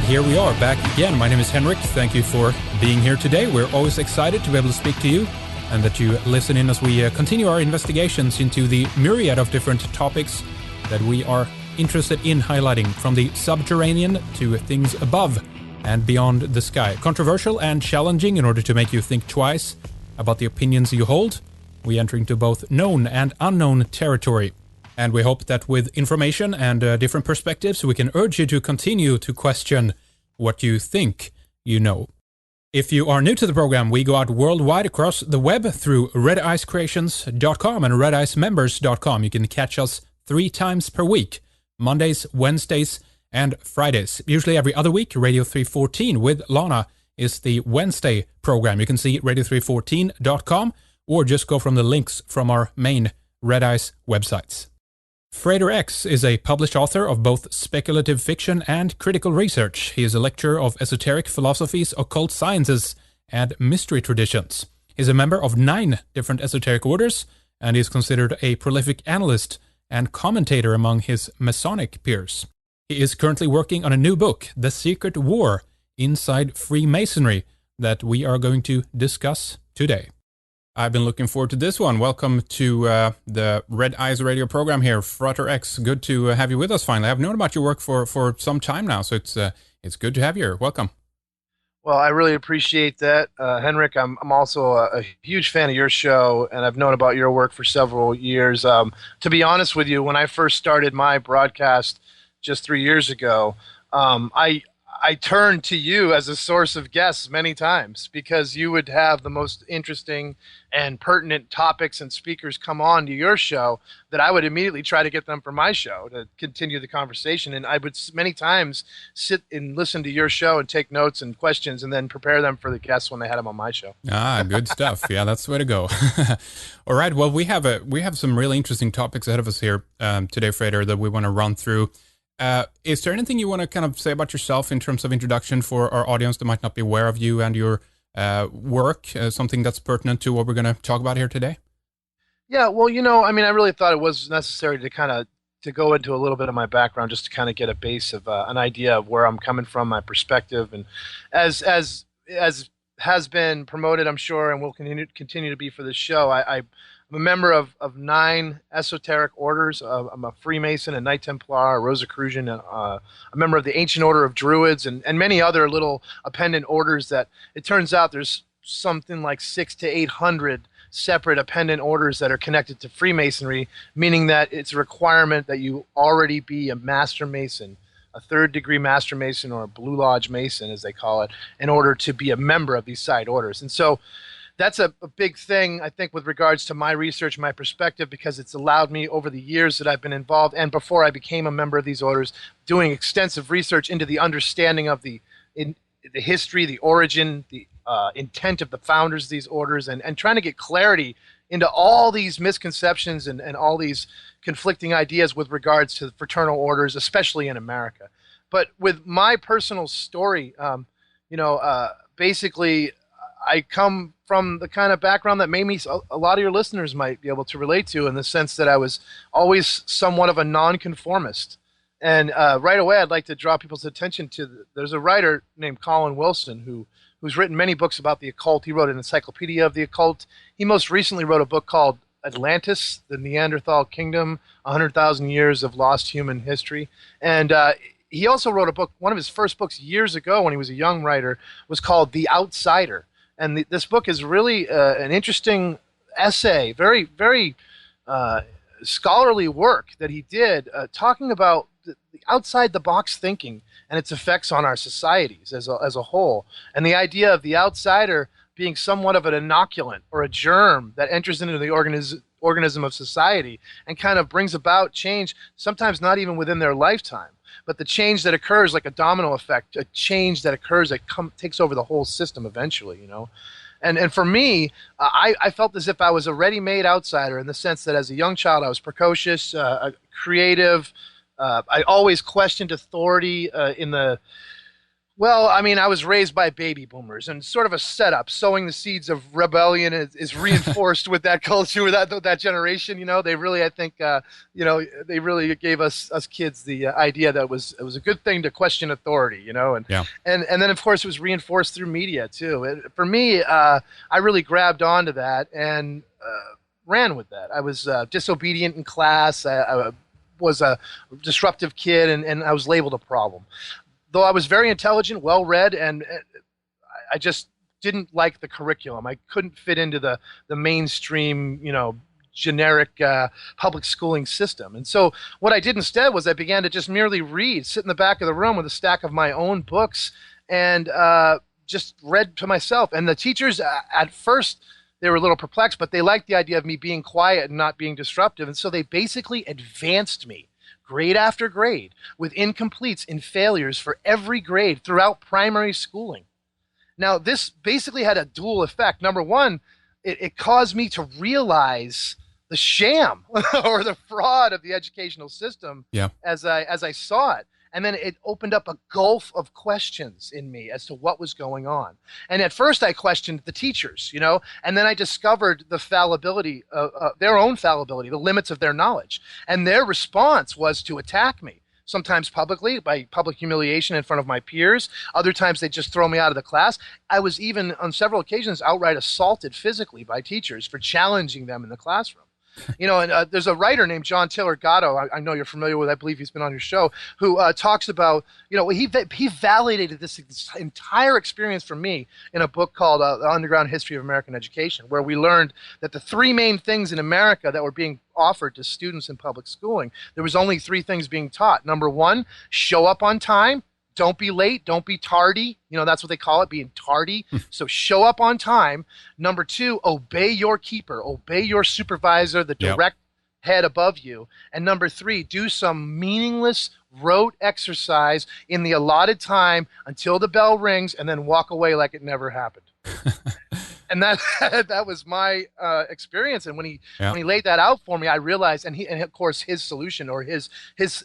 here we are back again. My name is Henrik. Thank you for being here today. We're always excited to be able to speak to you and that you listen in as we continue our investigations into the myriad of different topics that we are interested in highlighting, from the subterranean to things above and beyond the sky. Controversial and challenging in order to make you think twice about the opinions you hold. We enter into both known and unknown territory. And we hope that with information and different perspectives, we can urge you to continue to question what you think you know. If you are new to the program, we go out worldwide across the web through redicecreations.com and redicemembers.com. You can catch us 3 times per week, Mondays, Wednesdays, and Fridays. Usually every other week, Radio 314 with Lana is the Wednesday program. You can see radio314.com or just go from the links from our main Red Ice websites. Frater X is a published author of both speculative fiction and critical research. He is a lecturer of esoteric philosophies, occult sciences, and mystery traditions. He is a member of 9 different esoteric orders, and he is considered a prolific analyst and commentator among his Masonic peers. He is currently working on a new book, The Secret War Inside Freemasonry, that we are going to discuss today. I've been looking forward to this one. Welcome to the Red Eyes radio program here, Frater X. Good to have you with us finally. I've known about your work for some time now, so it's good to have you here. Welcome. Well, I really appreciate that, Henrik. I'm also a huge fan of your show, and I've known about your work for several years. To be honest with you, when I first started my broadcast just 3 years ago, I turned to you as a source of guests many times because you would have the most interesting and pertinent topics and speakers come on to your show that I would immediately try to get them for my show to continue the conversation. And I would many times sit and listen to your show and take notes and questions and then prepare them for the guests when they had them on my show. Good stuff. Yeah, that's the way to go. All right. Well, we have some really interesting topics ahead of us here today, Frater, that we want to run through. Is there anything you want to kind of say about yourself in terms of introduction for our audience that might not be aware of you and your work, something that's pertinent to what we're going to talk about here today? Yeah, well, I really thought it was necessary to go into a little bit of my background just to kind of get a base of an idea of where I'm coming from, my perspective, and as has been promoted, I'm sure, and will continue to be for this show, I'm a member of 9 esoteric orders. I'm a Freemason, a Knight Templar, a Rosicrucian, a member of the Ancient Order of Druids, and many other little appendant orders that it turns out there's something like 600 to 800 separate appendant orders that are connected to Freemasonry, meaning that it's a requirement that you already be a Master Mason, a 3rd degree Master Mason, or a Blue Lodge Mason, as they call it, in order to be a member of these side orders. And so that's a big thing, I think, with regards to my research, my perspective, because it's allowed me over the years that I've been involved, and before I became a member of these orders, doing extensive research into the understanding of the history, the origin, the intent of the founders of these orders, and trying to get clarity into all these misconceptions and all these conflicting ideas with regards to the fraternal orders, especially in America. But with my personal story, basically, I come from the kind of background that maybe a lot of your listeners might be able to relate to, in the sense that I was always somewhat of a nonconformist. And right away, I'd like to draw people's attention to there's a writer named Colin Wilson who's written many books about the occult. He wrote an encyclopedia of the occult. He most recently wrote a book called Atlantis, the Neanderthal Kingdom, 100,000 Years of Lost Human History. And he also wrote a book, one of his first books years ago when he was a young writer, was called The Outsider. And this book is really an interesting essay, very, very scholarly work that he did, talking about the outside-the-box thinking and its effects on our societies as a whole. And the idea of the outsider being somewhat of an inoculant or a germ that enters into the organism of society and kind of brings about change, sometimes not even within their lifetime. But the change that occurs, like a domino effect, a change that occurs that takes over the whole system eventually, And for me, I felt as if I was a ready-made outsider, in the sense that as a young child I was precocious, creative. I always questioned authority in the Well, I mean, I was raised by baby boomers, and sort of a setup. Sowing the seeds of rebellion is reinforced with that culture, with that generation. You know, they really, I think, they really gave us kids the idea that it was a good thing to question authority. You know, and Yeah. and then of course it was reinforced through media too. For me, I really grabbed onto that and ran with that. I was disobedient in class. I was a disruptive kid, and I was labeled a problem. Though I was very intelligent, well-read, and I just didn't like the curriculum. I couldn't fit into the mainstream, generic public schooling system. And so what I did instead was I began to just merely read, sit in the back of the room with a stack of my own books, and just read to myself. And the teachers, at first, they were a little perplexed, but they liked the idea of me being quiet and not being disruptive. And so they basically advanced me grade after grade, with incompletes and failures for every grade throughout primary schooling. Now, this basically had a dual effect. Number one, it caused me to realize the sham or the fraud of the educational system as I saw it. And then it opened up a gulf of questions in me as to what was going on. And at first I questioned the teachers, and then I discovered the fallibility, their own fallibility, the limits of their knowledge. And their response was to attack me, sometimes publicly, by public humiliation in front of my peers. Other times they just throw me out of the class. I was even, on several occasions, outright assaulted physically by teachers for challenging them in the classroom. And there's a writer named John Taylor Gatto, I know you're familiar with, I believe he's been on your show, who talks about, he validated this entire experience for me in a book called The Underground History of American Education, where we learned that the three main things in America that were being offered to students in public schooling, there was only three things being taught. Number one, show up on time. Don't be late. Don't be tardy. That's what they call it, being tardy. So show up on time. Number two, obey your keeper. Obey your supervisor, the direct head above you. And number three, do some meaningless rote exercise in the allotted time until the bell rings, and then walk away like it never happened. And that was my experience. And when he laid that out for me, I realized, and of course his solution or his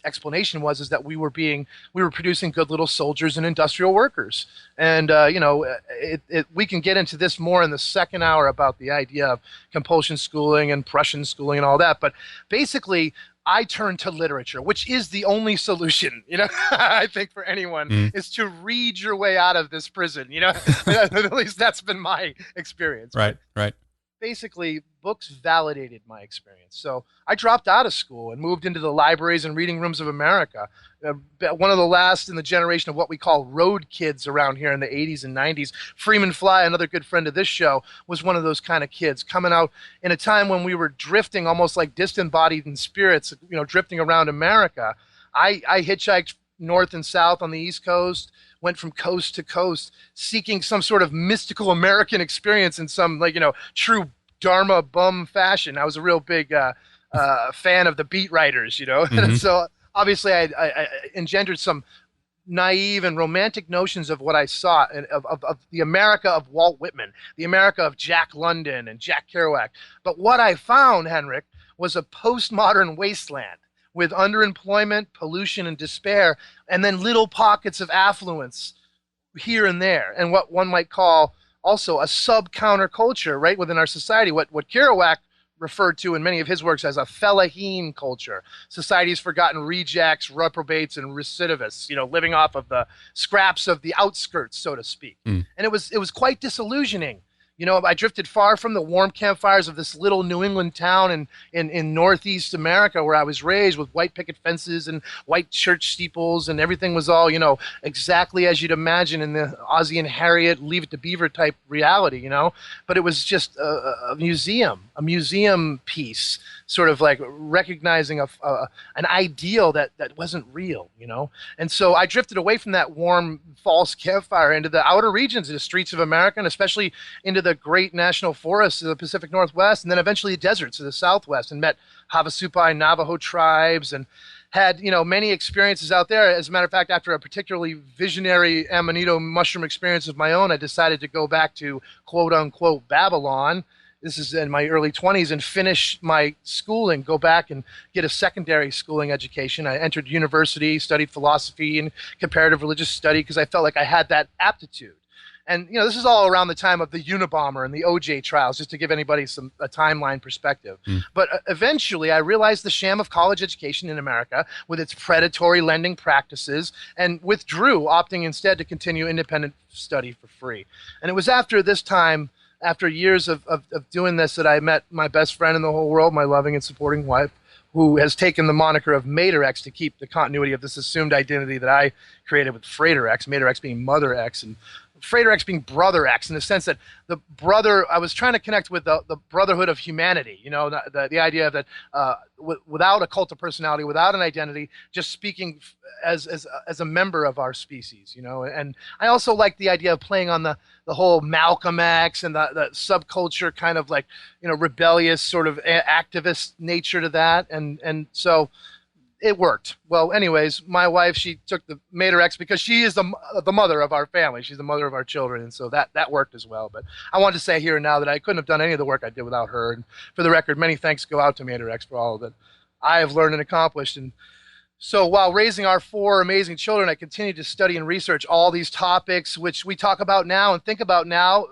explanation was that we were producing good little soldiers and industrial workers. And we can get into this more in the second hour about the idea of compulsion schooling and Prussian schooling and all that. But basically, I turned to literature, which is the only solution, I think for anyone, is to read your way out of this prison, at least that's been my experience. Right. Basically, books validated my experience. So I dropped out of school and moved into the libraries and reading rooms of America. One of the last in the generation of what we call road kids around here in the 80s and 90s. Freeman Fly, another good friend of this show, was one of those kind of kids coming out in a time when we were drifting almost like disembodied spirits, drifting around America. I hitchhiked north and south on the East Coast, went from coast to coast, seeking some sort of mystical American experience in some true Dharma bum fashion. I was a real big fan of the beat writers, and so obviously I engendered some naive and romantic notions of what I saw, of the America of Walt Whitman, the America of Jack London and Jack Kerouac. But what I found, Henrik, was a postmodern wasteland with underemployment, pollution, and despair, and then little pockets of affluence here and there, and what one might call also a sub-counterculture right within our society, what Kerouac referred to in many of his works as a fellaheen culture, society's forgotten rejects, reprobates, and recidivists, living off of the scraps of the outskirts, so to speak. And it was quite disillusioning. I drifted far from the warm campfires of this little New England town in Northeast America where I was raised, with white picket fences and white church steeples, and everything was all, exactly as you'd imagine in the Ozzie and Harriet, Leave It to Beaver type reality, But it was just a museum piece, sort of like recognizing an ideal that wasn't real, And so I drifted away from that warm, false campfire into the outer regions, the streets of America, and especially into the great national forests of the Pacific Northwest, and then eventually the deserts of the Southwest, and met Havasupai Navajo tribes, and had many experiences out there. As a matter of fact, after a particularly visionary Amanito mushroom experience of my own, I decided to go back to quote unquote Babylon, this is in my early 20s, and finish my schooling, go back and get a secondary schooling education. I entered university, studied philosophy and comparative religious study because I felt like I had that aptitude. And this is all around the time of the Unabomber and the OJ trials, just to give anybody a timeline perspective. But eventually, I realized the sham of college education in America with its predatory lending practices, and withdrew, opting instead to continue independent study for free. And it was after this time, after years of doing this, that I met my best friend in the whole world, my loving and supporting wife, who has taken the moniker of Mater X to keep the continuity of this assumed identity that I created with Frater X, Mater X being Mother X, and Frater X being Brother X, in the sense that the brother, I was trying to connect with the brotherhood of humanity, the idea that without a cult of personality, without an identity, just speaking as a member of our species, And I also like the idea of playing on the whole Malcolm X and the subculture kind of like, rebellious sort of activist nature to that. And so it worked. Well, anyways, my wife, she took the Mater X because she is the mother of our family. She's the mother of our children, and so that worked as well. But I wanted to say here and now that I couldn't have done any of the work I did without her. And for the record, many thanks go out to Mater X for all that I have learned and accomplished. And so while raising our 4 amazing children, I continued to study and research all these topics, which we talk about now and think about now,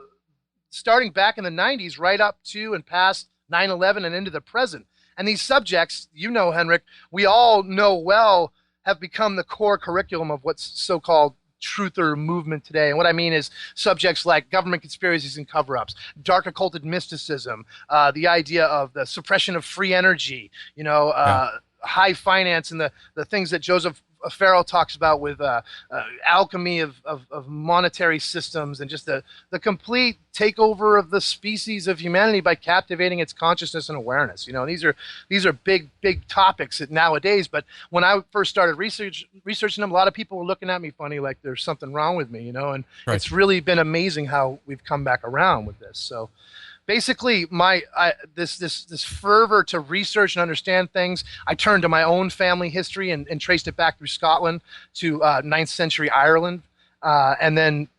starting back in the 90s, right up to and past 9/11 and into the present. And these subjects, Henrik, we all know well, have become the core curriculum of what's so-called truther movement today. And what I mean is subjects like government conspiracies and cover-ups, dark occulted mysticism, the idea of the suppression of free energy, high finance, and the things that Joseph Farrell talks about with alchemy of monetary systems, and just the complete takeover of the species of humanity by captivating its consciousness and awareness. These are big topics nowadays. But when I first started researching them, a lot of people were looking at me funny, like there's something wrong with me. And Right. It's really been amazing how we've come back around with this. So basically, this fervor to research and understand things, I turned to my own family history and traced it back through Scotland to 9th century Ireland, and then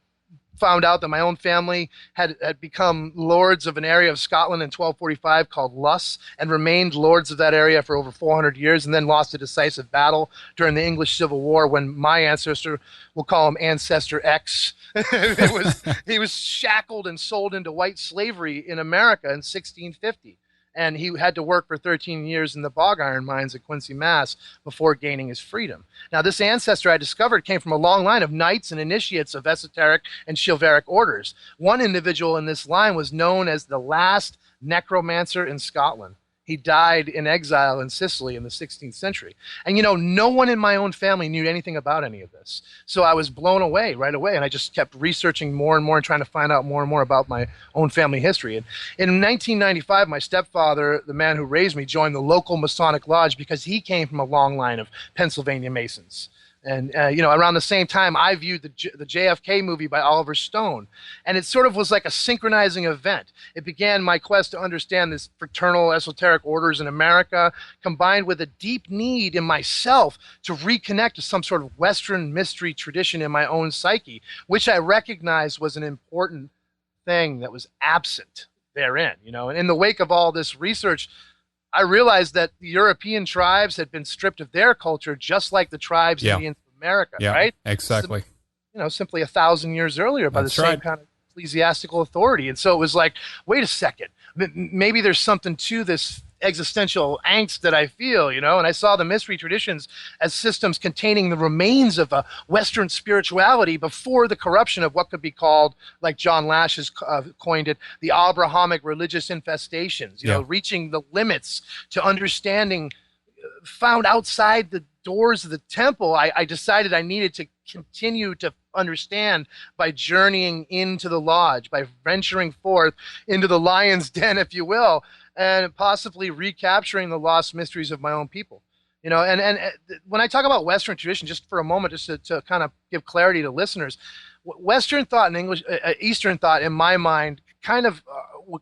found out that my own family had become lords of an area of Scotland in 1245 called Luss, and remained lords of that area for over 400 years, and then lost a decisive battle during the English Civil War when my ancestor, we'll call him Ancestor X, he was shackled and sold into white slavery in America in 1650. And he had to work for 13 years in the bog iron mines at Quincy, Mass. Before gaining his freedom. Now, this ancestor I discovered came from a long line of knights and initiates of esoteric and chivalric orders. One individual in this line was known as the last necromancer in Scotland. He died in exile in Sicily in the 16th century. And no one in my own family knew anything about any of this. So I was blown away right away, and I just kept researching more and more and trying to find out more and more about my own family history. And in 1995, my stepfather, the man who raised me, joined the local Masonic lodge because he came from a long line of Pennsylvania Masons. And, around the same time, I viewed the JFK movie by Oliver Stone. And it sort of was like a synchronizing event. It began my quest to understand this fraternal esoteric orders in America, combined with a deep need in myself to reconnect to some sort of Western mystery tradition in my own psyche, which I recognized was an important thing that was absent therein. And in the wake of all this research, I realized that the European tribes had been stripped of their culture, just like the tribes Indians of America, right? Exactly. Simply 1,000 years earlier by That's the same right. kind of ecclesiastical authority. And so it was like, wait a second, maybe there's something to this existential angst that I feel, and I saw the mystery traditions as systems containing the remains of a Western spirituality before the corruption of what could be called, like John Lash has coined it, the Abrahamic religious infestations, reaching the limits to understanding found outside the doors of the temple. I decided I needed to continue to understand by journeying into the lodge, by venturing forth into the lion's den, if you will, and possibly recapturing the lost mysteries of my own people. And when I talk about Western tradition, just for a moment, just to kind of give clarity to listeners, Western thought and Eastern thought, in my mind, kind of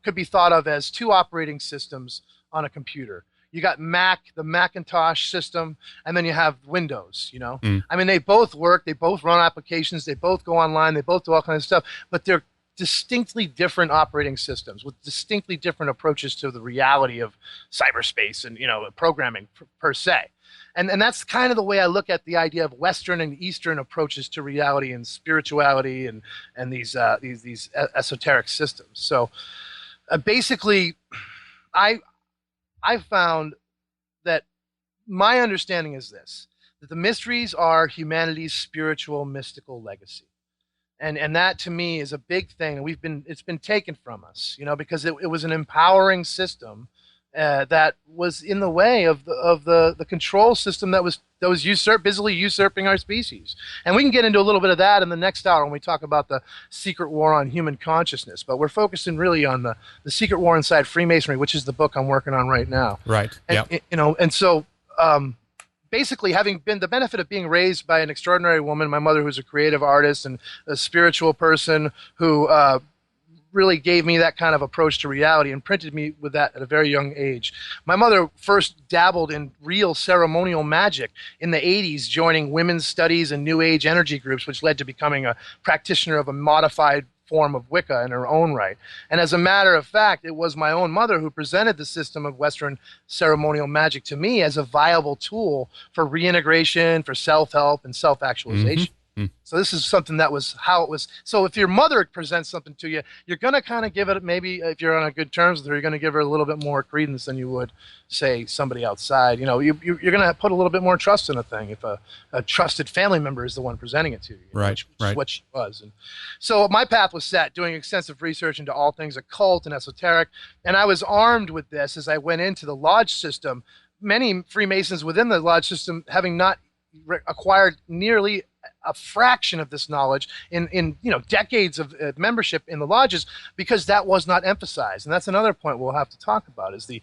could be thought of as 2 operating systems on a computer. You got Mac, the Macintosh system, and then you have Windows, I mean, they both work, they both run applications, they both go online, they both do all kinds of stuff, but they're distinctly different operating systems, with distinctly different approaches to the reality of cyberspace and programming per se. And that's kind of the way I look at the idea of Western and Eastern approaches to reality and spirituality and these esoteric systems. So basically, I found that my understanding is this: that the mysteries are humanity's spiritual, mystical legacy. And that to me is a big thing. And it's been taken from us, because it was an empowering system that was in the way of the control system that was busily usurping our species. And we can get into a little bit of that in the next hour when we talk about the secret war on human consciousness. But we're focusing really on the secret war inside Freemasonry, which is the book I'm working on right now. Right. And, and so basically, having been the benefit of being raised by an extraordinary woman, my mother, who's a creative artist and a spiritual person who really gave me that kind of approach to reality and printed me with that at a very young age. My mother first dabbled in real ceremonial magic in the 80s, joining women's studies and New Age energy groups, which led to becoming a practitioner of a modified form of Wicca in her own right. And as a matter of fact, it was my own mother who presented the system of Western ceremonial magic to me as a viable tool for reintegration, for self-help, and self-actualization. Mm-hmm. So this is something that was how it was. So if your mother presents something to you, you're going to kind of give it, maybe if you're on good terms with her, you're going to give her a little bit more credence than you would, say, somebody outside. You're going to put a little bit more trust in a thing if a trusted family member is the one presenting it to you. Right. Which is what she was. And so my path was set, doing extensive research into all things occult and esoteric. And I was armed with this as I went into the lodge system. Many Freemasons within the lodge system having not acquired nearly a fraction of this knowledge in decades of membership in the lodges, because that was not emphasized. And that's another point we'll have to talk about, is the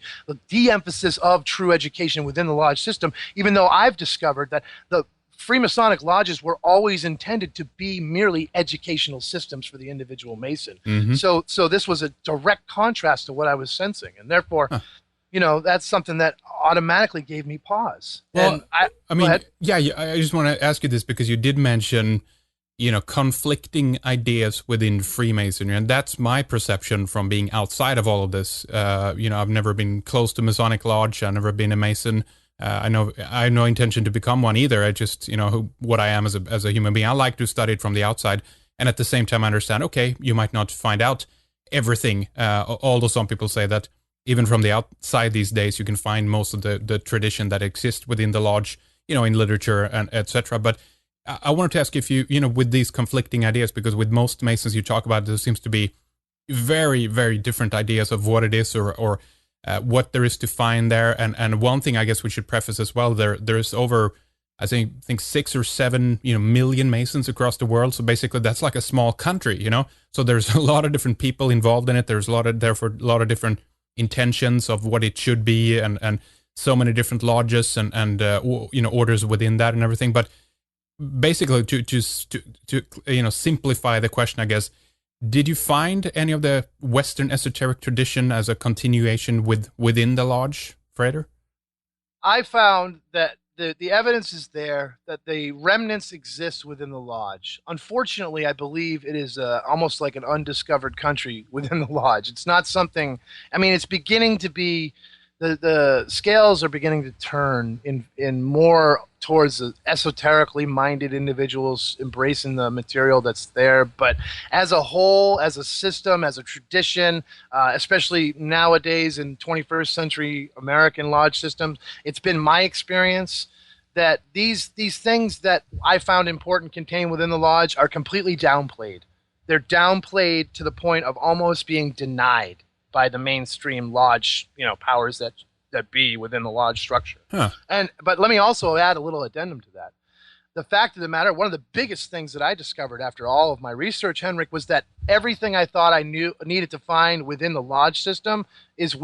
de-emphasis of true education within the lodge system, even though I've discovered that the Freemasonic lodges were always intended to be merely educational systems for the individual Mason. Mm-hmm. So this was a direct contrast to what I was sensing, and therefore that's something that automatically gave me pause. Well, I mean, I just want to ask you this because you did mention, conflicting ideas within Freemasonry, and that's my perception from being outside of all of this. I've never been close to Masonic Lodge. I've never been a Mason. I have no intention to become one either. I just, what I am as a human being. I like to study it from the outside, and at the same time, I understand. Okay, you might not find out everything. Although some people say that even from the outside these days, you can find most of the tradition that exists within the lodge, in literature and etc. But I wanted to ask if you, with these conflicting ideas, because with most Masons you talk about, there seems to be very, very different ideas of what it is or what there is to find there. And one thing I guess we should preface as well, there's over, I think 6 or 7, million Masons across the world. So basically that's like a small country, So there's a lot of different people involved in it. There's a lot of different intentions of what it should be, and so many different lodges and orders within that and everything. But basically, to simplify the question, I guess, did you find any of the Western esoteric tradition as a continuation within the lodge, Frater? I found that the evidence is there, that the remnants exist within the lodge. Unfortunately, I believe it is almost like an undiscovered country within the lodge. It's not something, it's beginning to be, the scales are beginning to turn in more towards the esoterically minded individuals embracing the material that's there. But as a whole, as a system, as a tradition, especially nowadays in 21st century American lodge systems, it's been my experience that these things that I found important contained within the lodge are completely downplayed. They're downplayed to the point of almost being denied by the mainstream lodge, powers that be within the lodge structure. Huh. But let me also add a little addendum to that. The fact of the matter, one of the biggest things that I discovered after all of my research, Henrik, was that everything I thought I needed to find within the lodge system is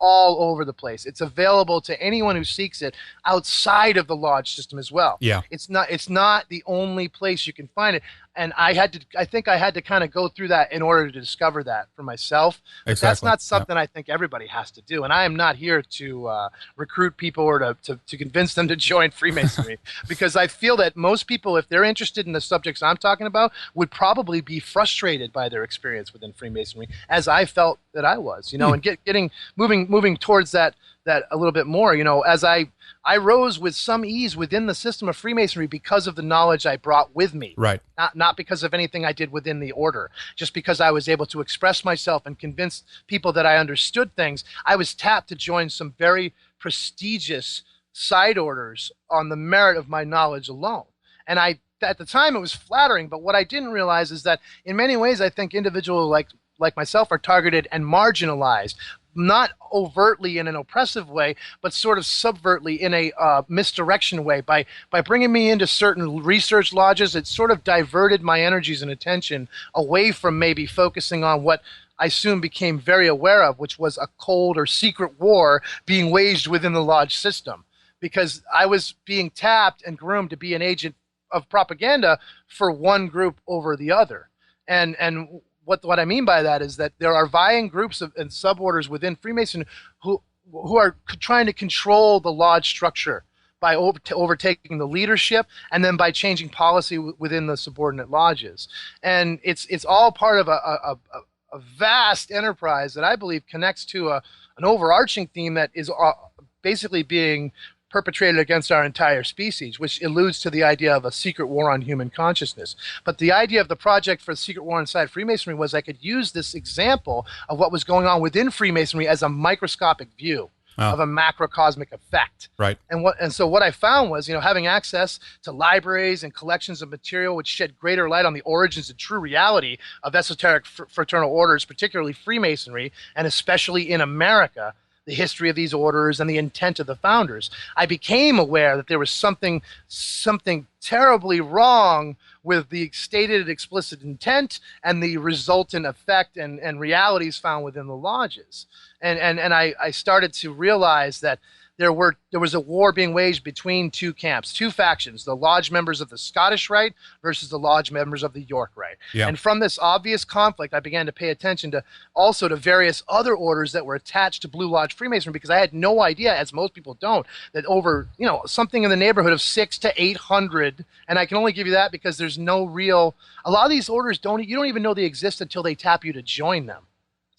all over the place. It's available to anyone who seeks it outside of the lodge system as well. Yeah. It's not the only place you can find it. and I think I had to kind of go through that in order to discover that for myself. But Exactly. that's not something I think everybody has to do. And I am not here to recruit people or to convince them to join Freemasonry because I feel that most people, if they're interested in the subjects I'm talking about, would probably be frustrated by their experience within Freemasonry, as I felt that I was, and moving towards that a little bit more, as I rose with some ease within the system of Freemasonry because of the knowledge I brought with me. Right. Not because of anything I did within the order, just because I was able to express myself and convince people that I understood things. I was tapped to join some very prestigious side orders on the merit of my knowledge alone. And at the time it was flattering, but what I didn't realize is that in many ways I think individuals like myself are targeted and marginalized, not overtly in an oppressive way, but sort of subvertly in a misdirection way. By bringing me into certain research lodges, it sort of diverted my energies and attention away from maybe focusing on what I soon became very aware of, which was a cold or secret war being waged within the lodge system. Because I was being tapped and groomed to be an agent of propaganda for one group over the other. And what I mean by that is that there are vying groups and suborders within Freemason who are trying to control the lodge structure by overtaking the leadership and then by changing policy within the subordinate lodges. And it's all part of a vast enterprise that I believe connects to an overarching theme that is basically being perpetrated against our entire species, which alludes to the idea of a secret war on human consciousness. But the idea of the project for the secret war inside Freemasonry was I could use this example of what was going on within Freemasonry as a microscopic view of a macrocosmic effect. Right. And so what I found was, having access to libraries and collections of material which shed greater light on the origins and true reality of esoteric fraternal orders, particularly Freemasonry, and especially in America, the history of these orders and the intent of the founders, I became aware that there was something terribly wrong with the stated explicit intent and the resultant effect and realities found within the lodges. And I started to realize that there was a war being waged between two camps, two factions, the lodge members of the Scottish Rite versus the lodge members of the York Rite. Yeah. And from this obvious conflict, I began to pay attention to various other orders that were attached to Blue Lodge Freemasonry, because I had no idea, as most people don't, that over, something in the neighborhood of 600 to 800, and I can only give you that because there's no real, a lot of these orders you don't even know they exist until they tap you to join them.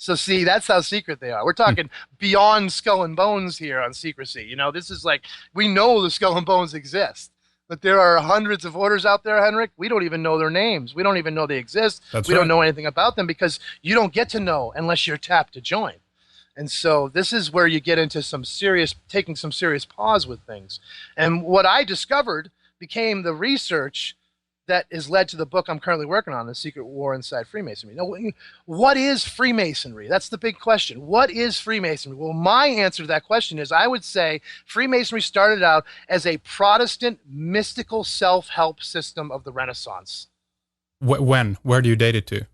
So see, that's how secret they are. We're talking beyond skull and bones here on secrecy. This is like, we know the skull and bones exist, but there are hundreds of orders out there, Henrik. We don't even know their names. We don't even know they exist. We don't know anything about them because you don't get to know unless you're tapped to join. And so this is where you get into taking some serious pause with things. And what I discovered became the research that has led to the book I'm currently working on, The Secret War Inside Freemasonry. Now, what is Freemasonry? That's the big question. What is Freemasonry? Well, my answer to that question is I would say Freemasonry started out as a Protestant mystical self-help system of the Renaissance. When? Where do you date it to?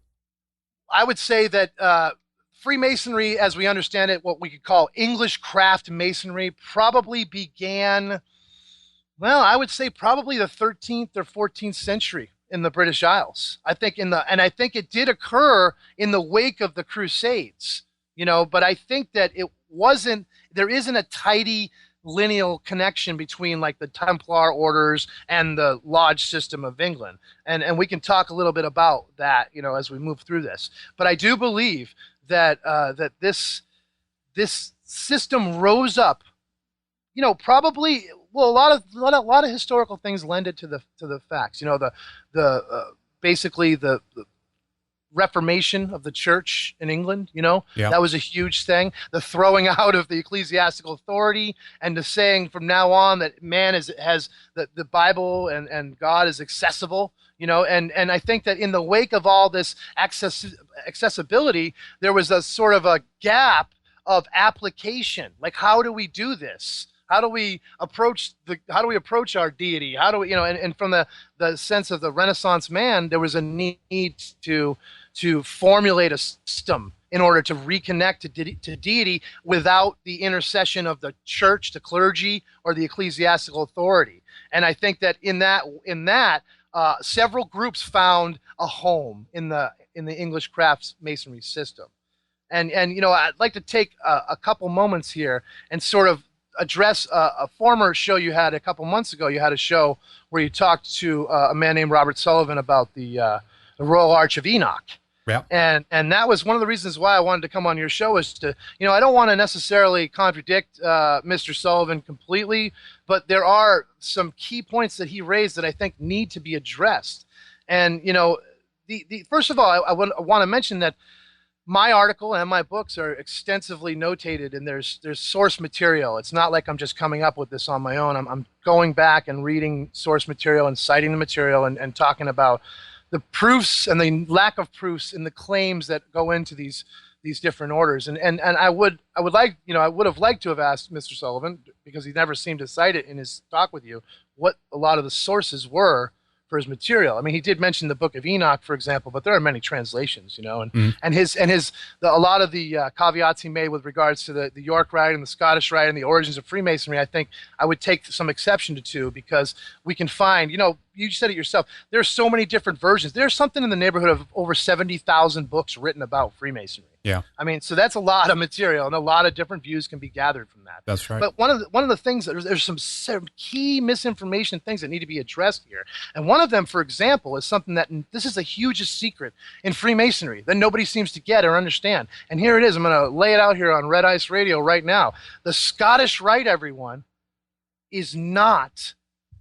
I would say that Freemasonry, as we understand it, what we could call English craft masonry, probably began... Well, I would say probably the 13th or 14th century in the British Isles. I think I think it did occur in the wake of the Crusades, but I think that there isn't a tidy lineal connection between like the Templar orders and the lodge system of England. And we can talk a little bit about that, as we move through this. But I do believe that that this system rose up, probably. Well, a lot of historical things lend it to the facts. Basically the Reformation of the Church in England. That was a huge thing. The throwing out of the ecclesiastical authority and the saying from now on that man has the Bible and God is accessible. And I think that in the wake of all this accessibility, there was a sort of a gap of application. Like, how do we do this? How do we approach our deity? How do we, and from the sense of the Renaissance man, there was a need to formulate a system in order to reconnect to deity without the intercession of the church, the clergy, or the ecclesiastical authority. And I think that in that several groups found a home in the English crafts masonry system. And I'd like to take a couple moments here and sort of address a former show you had a couple months ago. You had a show where you talked to a man named Robert Sullivan about the Royal Arch of Enoch. Yeah. And that was one of the reasons why I wanted to come on your show, is to, I don't want to necessarily contradict Mr. Sullivan completely, but there are some key points that he raised that I think need to be addressed. And, first of all, I want to mention that my article and my books are extensively notated, and there's source material. It's not like I'm just coming up with this on my own. I'm going back and reading source material and citing the material and talking about the proofs and the lack of proofs in the claims that go into these different orders. And I would have liked to have asked Mr. Sullivan, because he never seemed to cite it in his talk with you, what a lot of the sources were for his material. I mean, he did mention the Book of Enoch, for example, but there are many translations, and a lot of the caveats he made with regards to the York Rite and the Scottish Rite and the origins of Freemasonry, I think I would take some exception to, because we can find, you said it yourself, there's so many different versions. There's something in the neighborhood of over 70,000 books written about Freemasonry. Yeah. I mean, so that's a lot of material, and a lot of different views can be gathered from that. That's right. But one of the things, there's some key misinformation things that need to be addressed here. And one of them, for example, is something that, this is the hugest secret in Freemasonry that nobody seems to get or understand. And here it is. I'm going to lay it out here on Red Ice Radio right now. The Scottish Rite, everyone, is not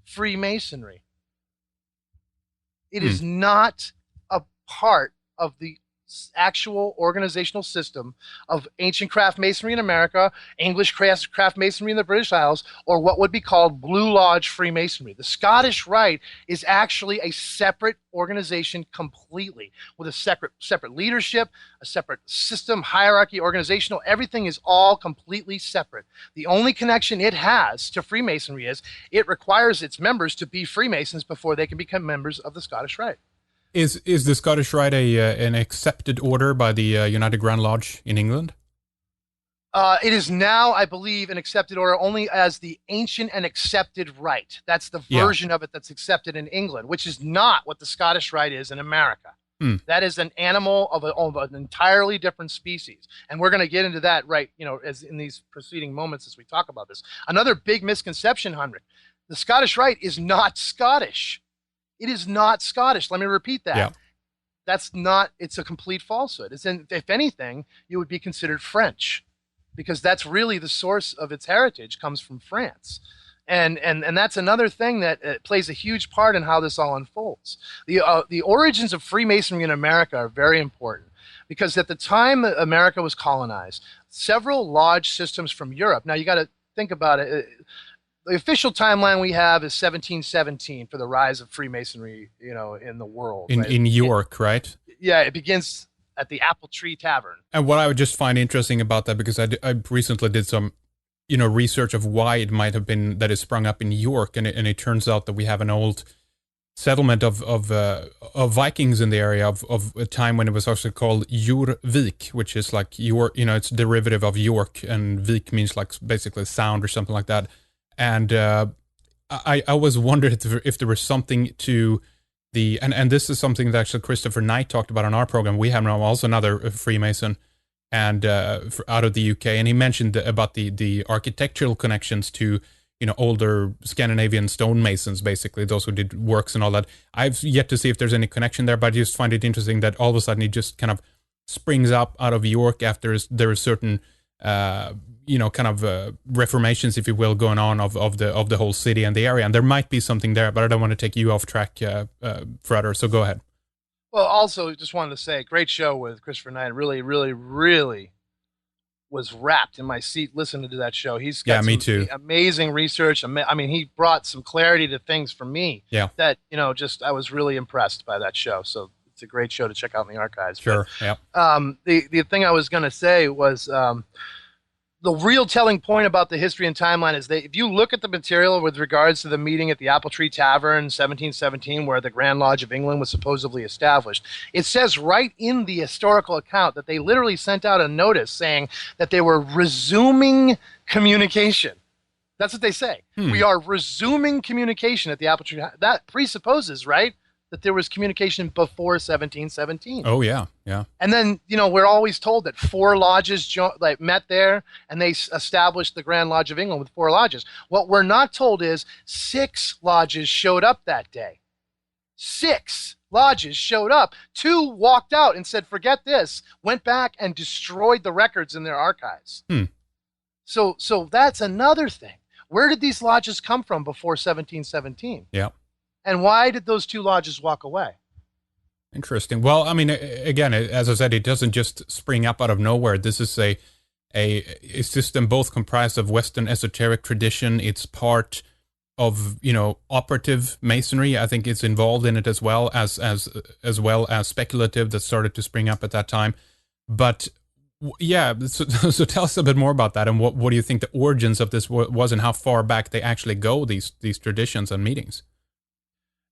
Freemasonry. It is not a part of the actual organizational system of ancient craft masonry in America, English craft masonry in the British Isles, or what would be called Blue Lodge Freemasonry. The Scottish Rite is actually a separate organization completely, with a separate leadership, a separate system, hierarchy, organizational. Everything is all completely separate. The only connection it has to Freemasonry is it requires its members to be Freemasons before they can become members of the Scottish Rite. Is the Scottish Rite an accepted order by the United Grand Lodge in England? It is now, I believe, an accepted order only as the ancient and accepted rite. That's the version of it that's accepted in England, which is not what the Scottish Rite is in America. That is an animal of an entirely different species. And we're going to get into that as in these preceding moments as we talk about this. Another big misconception, Heinrich, the Scottish Rite is not Scottish. It is not Scottish. Let me repeat that. Yeah. It's a complete falsehood. If anything, you would be considered French, because that's really the source of its heritage, comes from France. And that's another thing that plays a huge part in how this all unfolds. The origins of Freemasonry in America are very important, because at the time that America was colonized, several lodge systems from Europe. Now you got to think about it. The official timeline we have is 1717 for the rise of Freemasonry, in the world. In York, right? Yeah, it begins at the Apple Tree Tavern. And what I would just find interesting about that, because I recently did some, research of why it might have been that it sprung up in York, and it turns out that we have an old settlement of Vikings in the area of a time when it was actually called Jorvik, which is like it's derivative of York, and Vik means like basically sound or something like that. And I always wondered if there was something to the, and this is something that actually Christopher Knight talked about on our program. We have now also another Freemason and out of the UK, and he mentioned about the architectural connections to older Scandinavian stonemasons, basically those who did works and all that. I've yet to see if there's any connection there, but I just find it interesting that all of a sudden it just kind of springs up out of York after there is certain reformations, if you will, going on of the whole city and the area, and there might be something there, but I don't want to take you off track, Frater. So go ahead. Well, also just wanted to say, great show with Christopher Knight. Really, really, really was wrapped in my seat listening to that show. He's got me too. Amazing research. I mean, he brought some clarity to things for me. Yeah. That I was really impressed by that show. So it's a great show to check out in the archives. Sure. But, the thing I was going to say was. The real telling point about the history and timeline is that if you look at the material with regards to the meeting at the Apple Tree Tavern in 1717, where the Grand Lodge of England was supposedly established, it says right in the historical account that they literally sent out a notice saying that they were resuming communication. That's what they say. We are resuming communication at the Apple Tree. That presupposes, right, that there was communication before 1717. Oh, yeah, yeah. And then, we're always told that 4 lodges met there, and they established the Grand Lodge of England with 4 lodges. What we're not told is 6 lodges showed up that day. 6 lodges showed up. 2 walked out and said, forget this, went back and destroyed the records in their archives. So that's another thing. Where did these lodges come from before 1717? Yeah. And why did those 2 lodges walk away? Interesting. Well, I mean, again, as I said, it doesn't just spring up out of nowhere. This is a system both comprised of Western esoteric tradition. It's part of, operative masonry. I think it's involved in it as well as speculative that started to spring up at that time. But yeah, so tell us a bit more about that, and what do you think the origins of this was, and how far back they actually go, these traditions and meetings?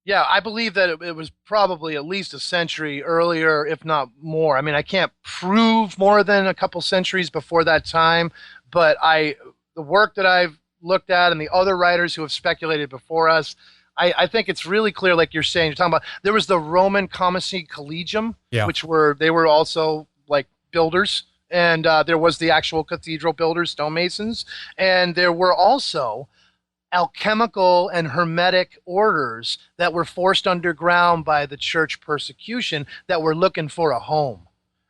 Yeah, I believe that it was probably at least a century earlier, if not more. I mean, I can't prove more than a couple centuries before that time, but the work that I've looked at and the other writers who have speculated before us, I think it's really clear, like you're saying, you're talking about, there was the Roman Commissary Collegium, which they were also like builders, and there was the actual cathedral builders, stonemasons, and there were also alchemical and hermetic orders that were forced underground by the church persecution that were looking for a home.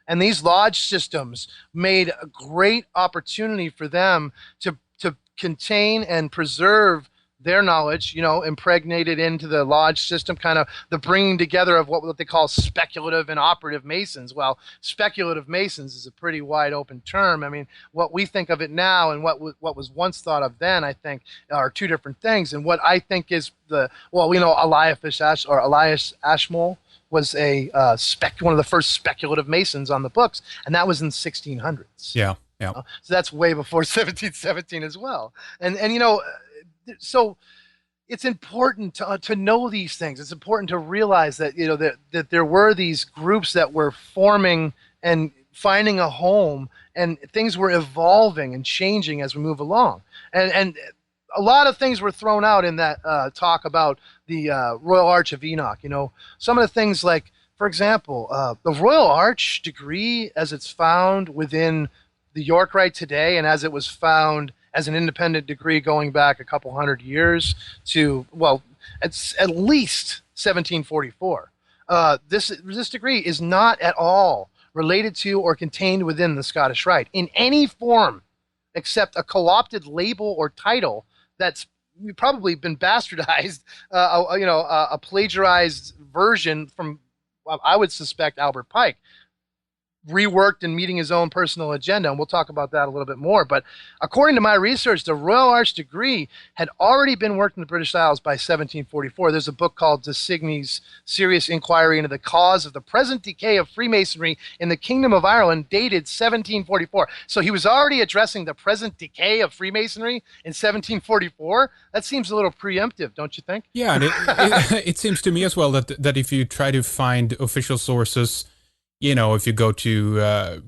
And these lodge systems made a great opportunity for them to contain and preserve their knowledge, impregnated into the lodge system, kind of the bringing together of what they call speculative and operative masons. Well, speculative masons is a pretty wide open term. I mean, what we think of it now and what was once thought of then, I think, are 2 different things. And what I think is Elias Ashmole was one of the first speculative masons on the books, and that was in 1600s. Yeah, yeah. So that's way before 1717 as well. And so it's important to know these things. It's important to realize that that there were these groups that were forming and finding a home, and things were evolving and changing as we move along. And a lot of things were thrown out in that talk about the Royal Arch of Enoch. Some of the things like, for example, the Royal Arch degree as it's found within the York Rite today, and as it was found as an independent degree going back a couple hundred years to, it's at least 1744. This degree is not at all related to or contained within the Scottish Rite in any form except a co-opted label or title that's probably been bastardized, a plagiarized version from, I would suspect, Albert Pike, reworked and meeting his own personal agenda, and we'll talk about that a little bit more. But according to my research, the Royal Arch degree had already been worked in the British Isles by 1744. There's a book called de Signy's Serious Inquiry into the Cause of the Present Decay of Freemasonry in the Kingdom of Ireland, dated 1744. So he was already addressing the present decay of Freemasonry in 1744. That seems a little preemptive, don't you think? Yeah, and it seems to me as well that if you try to find official sources, if you go to,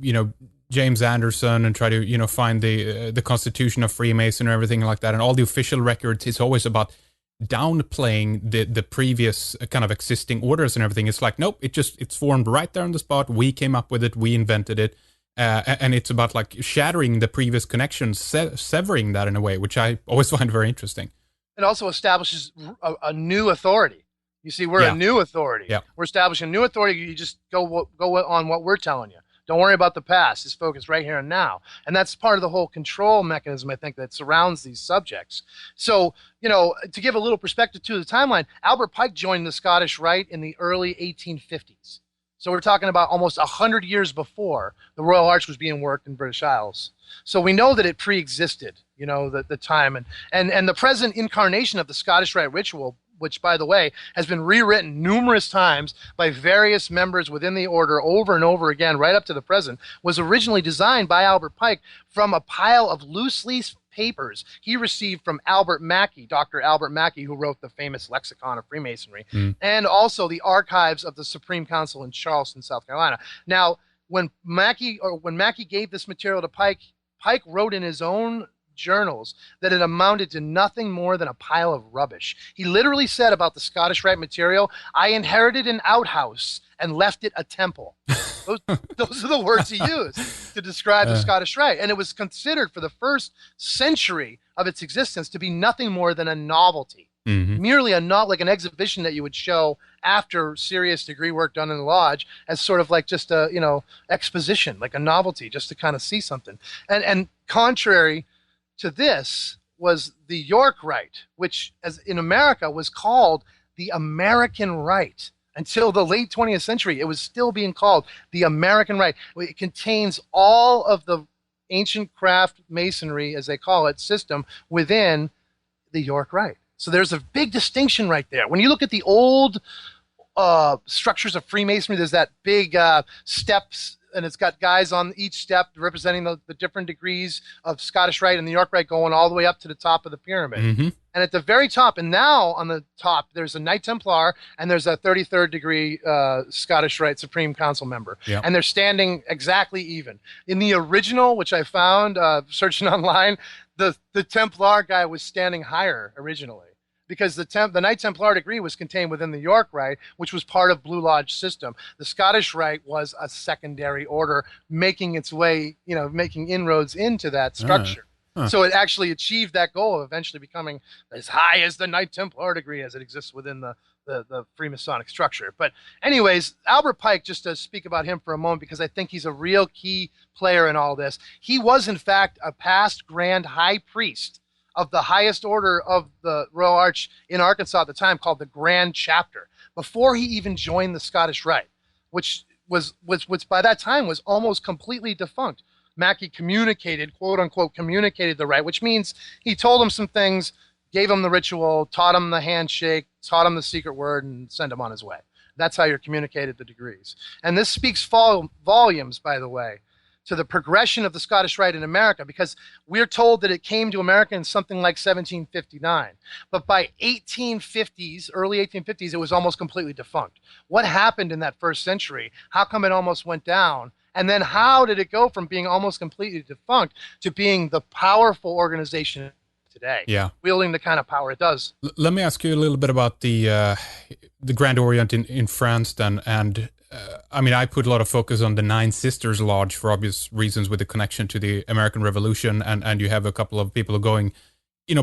James Anderson and try to, find the Constitution of Freemasonry and everything like that, and all the official records, it's always about downplaying the previous kind of existing orders and everything. It's like, nope, it's formed right there on the spot. We came up with it. We invented it. And it's about like shattering the previous connections, severing that in a way, which I always find very interesting. It also establishes a new authority. You see, we're a new authority. Yeah. We're establishing a new authority. You just go on what we're telling you. Don't worry about the past. Just focus right here and now. And that's part of the whole control mechanism, I think, that surrounds these subjects. So, to give a little perspective to the timeline, Albert Pike joined the Scottish Rite in the early 1850s. So we're talking about almost 100 years before the Royal Arch was being worked in British Isles. So we know that it pre-existed, the time. And the present incarnation of the Scottish Rite ritual, which, by the way, has been rewritten numerous times by various members within the order over and over again, right up to the present, was originally designed by Albert Pike from a pile of loose leaf papers he received from Albert Mackey, Dr. Albert Mackey, who wrote the famous Lexicon of Freemasonry, and also the archives of the Supreme Council in Charleston, South Carolina. Now, when Mackey gave this material to Pike, Pike wrote in his own journals that it amounted to nothing more than a pile of rubbish. He literally said about the Scottish Rite material, I inherited an outhouse and left it a temple. Those are the words he used to describe the Scottish Rite. And it was considered for the first century of its existence to be nothing more than a novelty. Merely like an exhibition that you would show after serious degree work done in the lodge, as sort of like just a exposition, like a novelty, just to kind of see something. And contrary to this was the York Rite, which as in America was called the American Rite. Until the late 20th century, it was still being called the American Rite. It contains all of the ancient craft masonry, as they call it, system within the York Rite. So there's a big distinction right there. When you look at the old structures of Freemasonry, there's that big steps, and it's got guys on each step representing the different degrees of Scottish Rite and the York Rite going all the way up to the top of the pyramid. And at the very top, and now on the top, there's a Knight Templar and there's a 33rd degree Scottish Rite Supreme Council member. Yep. And they're standing exactly even. In the original, which I found searching online, the Templar guy was standing higher originally, because the Knight Templar degree was contained within the York Rite, which was part of Blue Lodge system. The Scottish Rite was a secondary order making its way, making inroads into that structure. So it actually achieved that goal of eventually becoming as high as the Knight Templar degree as it exists within the Freemasonic structure. But anyways, Albert Pike, just to speak about him for a moment, because I think he's a real key player in all this. He was, in fact, a past Grand High Priest of the highest order of the Royal Arch in Arkansas at the time, called the Grand Chapter, before he even joined the Scottish Rite, which by that time was almost completely defunct. Mackey communicated, quote unquote, communicated the rite, which means he told him some things, gave him the ritual, taught him the handshake, taught him the secret word, and sent him on his way. That's how you're communicated the degrees. And this speaks volumes, by the way, to the progression of the Scottish Rite in America, because we're told that it came to America in something like 1759. But by 1850s, early 1850s, it was almost completely defunct. What happened in that first century? How come it almost went down? And then how did it go from being almost completely defunct to being the powerful organization today, wielding the kind of power it does? Let me ask you a little bit about the Grand Orient in France then. And I mean, I put a lot of focus on the Nine Sisters Lodge for obvious reasons, with the connection to the American Revolution. And you have a couple of people going,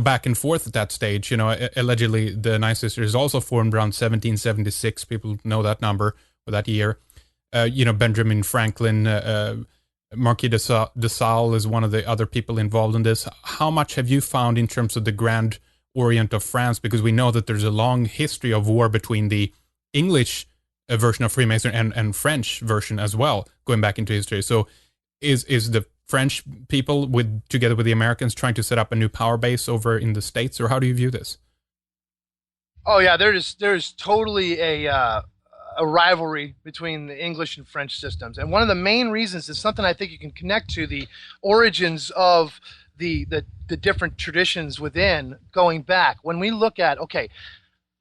back and forth at that stage. Allegedly, the Nine Sisters also formed around 1776. People know that number or that year. Benjamin Franklin, Marquis de Sales is one of the other people involved in this. How much have you found in terms of the Grand Orient of France? Because we know that there's a long history of war between the English version of Freemasonry and French version as well, going back into history. So is the French people together with the Americans trying to set up a new power base over in the States, or how do you view this? Oh yeah, there's totally a rivalry between the English and French systems. And one of the main reasons is something I think you can connect to the origins of the different traditions within, going back. When we look at,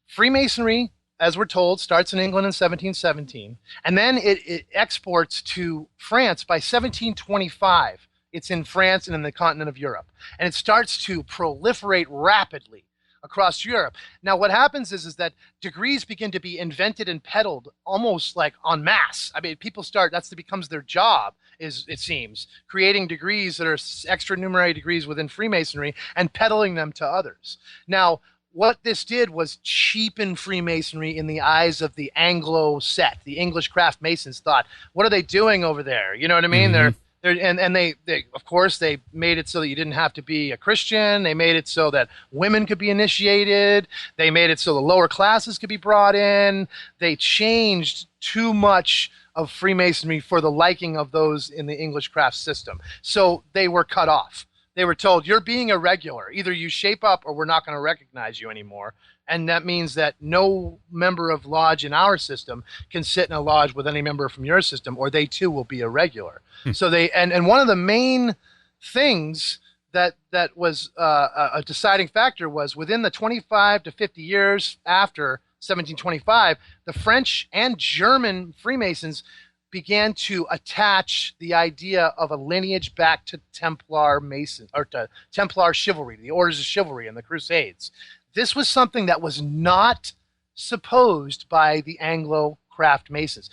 Freemasonry, as we're told, starts in England in 1717, and then it exports to France by 1725. It's in France and in the continent of Europe. And it starts to proliferate rapidly across Europe. Now, what happens is that degrees begin to be invented and peddled almost like en masse. I mean, people that becomes their job, it seems, creating degrees that are extranumerary degrees within Freemasonry and peddling them to others. Now, what this did was cheapen Freemasonry in the eyes of the Anglo set. The English craft masons thought, what are they doing over there? You know what I mean? Mm-hmm. They of course, they made it so that you didn't have to be a Christian. They made it so that women could be initiated. They made it so the lower classes could be brought in. They changed too much of Freemasonry for the liking of those in the English craft system. So they were cut off. They were told, you're being irregular. Either you shape up or we're not going to recognize you anymore. And that means that no member of lodge in our system can sit in a lodge with any member from your system, or they too will be irregular. So and one of the main things that was a deciding factor was within the 25 to 50 years after 1725, the French and German Freemasons began to attach the idea of a lineage back to Templar Mason or to Templar chivalry, the orders of chivalry and the Crusades. This was something that was not supposed by the Anglo craft masons.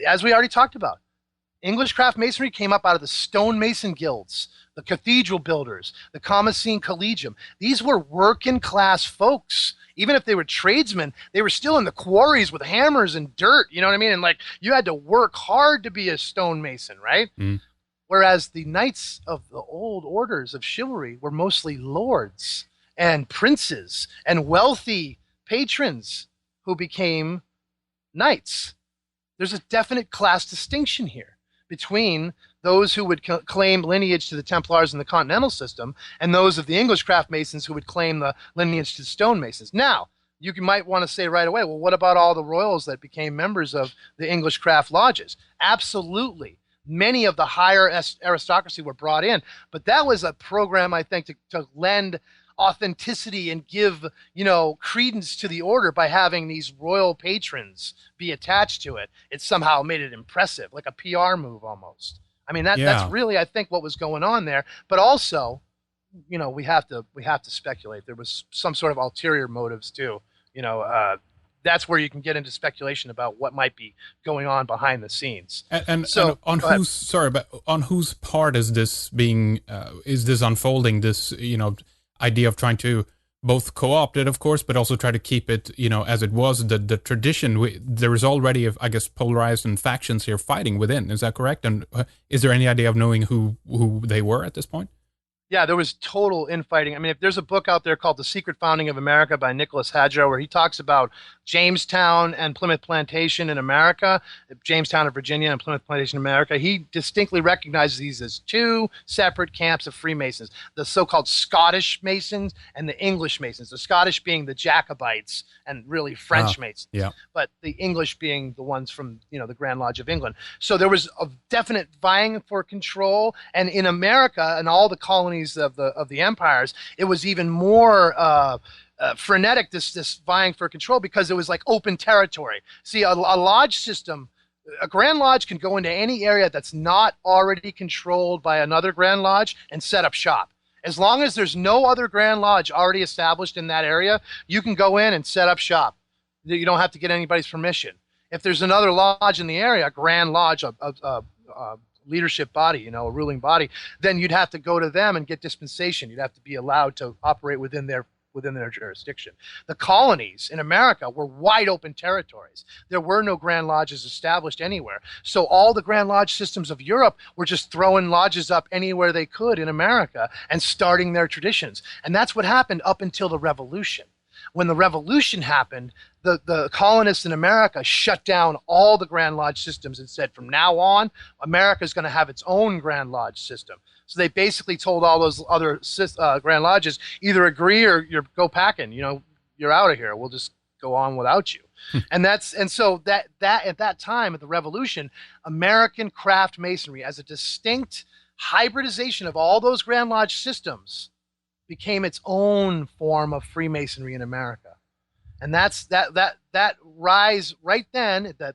As we already talked about, English craft masonry came up out of the stonemason guilds, the cathedral builders, the Commacene Collegium. These were working class folks. Even if they were tradesmen, they were still in the quarries with hammers and dirt. You know what I mean? And like, you had to work hard to be a stonemason, right? Whereas the knights of the old orders of chivalry were mostly lords and princes and wealthy patrons who became knights. There's a definite class distinction here between those who would claim lineage to the Templars in the continental system and those of the English craft masons who would claim the lineage to the stonemasons. Now, you might want to say right away, well, what about all the royals that became members of the English craft lodges? Absolutely. Many of the higher aristocracy were brought in, but that was a program, I think, to lend authenticity and give, credence to the order by having these royal patrons be attached to it. It somehow made it impressive, like a PR move almost. I mean, that's really, I think, what was going on there. But also, we have to speculate. There was some sort of ulterior motives too. That's where you can get into speculation about what might be going on behind the scenes. And on whose part is this being unfolding? This idea of trying to both co-opt it, of course, but also try to keep it, as it was, the tradition. There is already, I guess, polarized and factions here fighting within. Is that correct? And is there any idea of knowing who they were at this point? Yeah, there was total infighting. I mean, if there's a book out there called The Secret Founding of America by Nicholas Hadjo, where he talks about Jamestown and Plymouth Plantation in America, Jamestown in Virginia and Plymouth Plantation in America, he distinctly recognizes these as two separate camps of Freemasons, the so-called Scottish Masons and the English Masons, the Scottish being the Jacobites and really French Masons, but the English being the ones from, the Grand Lodge of England. So there was a definite vying for control, and in America and all the colonies of the empires, it was even more frenetic, this vying for control, because it was like open territory. See, a lodge system, a Grand Lodge can go into any area that's not already controlled by another Grand Lodge and set up shop. As long as there's no other Grand Lodge already established in that area, you can go in and set up shop. You don't have to get anybody's permission. If there's another lodge in the area, a Grand Lodge, a leadership body, a ruling body, then you'd have to go to them and get dispensation. You'd have to be allowed to operate within their jurisdiction. The colonies in America were wide open territories. There were no Grand Lodges established anywhere. So all the Grand Lodge systems of Europe were just throwing lodges up anywhere they could in America and starting their traditions. And that's what happened up until the Revolution. When the Revolution happened, the colonists in America shut down all the Grand Lodge systems and said, from now on, America is going to have its own Grand Lodge system. So they basically told all those other Grand Lodges, either agree or go packing. You're out of here. We'll just go on without you. So at that time, at the Revolution, American craft masonry, as a distinct hybridization of all those Grand Lodge systems, became its own form of Freemasonry in America. And that's that rise right then at the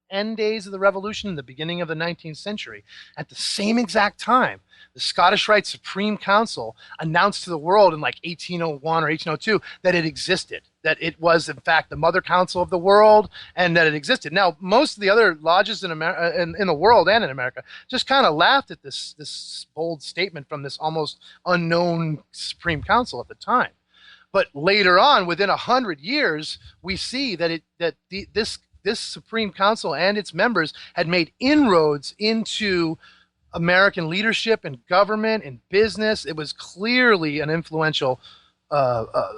end days of the Revolution and the beginning of the 19th century. At the same exact time, the Scottish Rite Supreme Council announced to the world in like 1801 or 1802 that it existed, that it was in fact the mother council of the world, and that it existed. Now, most of the other lodges in the world and in America just kind of laughed at this bold statement from this almost unknown Supreme Council at the time. But later on, within 100 years, we see that this Supreme Council and its members had made inroads into American leadership and government and business. It was clearly an influential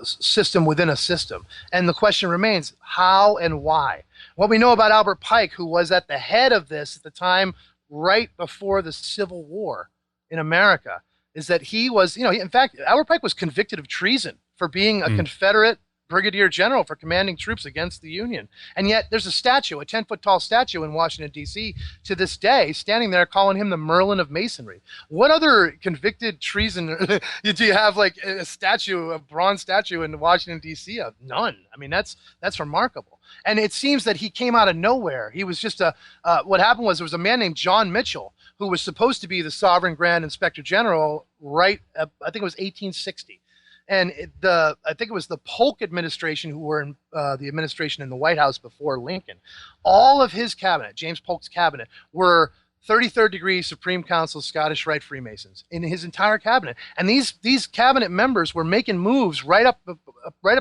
system within a system. And the question remains, how and why? What we know about Albert Pike, who was at the head of this at the time right before the Civil War in America, is that he was, in fact, Albert Pike was convicted of treason for being a Confederate brigadier general for commanding troops against the Union. And yet there's a statue, a 10-foot tall statue in Washington, D.C. to this day, standing there calling him the Merlin of Masonry. What other convicted treason do you have, like a statue, a bronze statue in Washington, D.C. of? None. I mean, that's remarkable. And it seems that he came out of nowhere. He was just what happened was there was a man named John Mitchell who was supposed to be the Sovereign Grand Inspector General I think it was 1860. And I think it was the Polk administration who were in the administration in the White House before Lincoln. All of his cabinet, James Polk's cabinet, were 33rd degree Supreme Council Scottish Rite Freemasons in his entire cabinet. And these cabinet members were making moves right up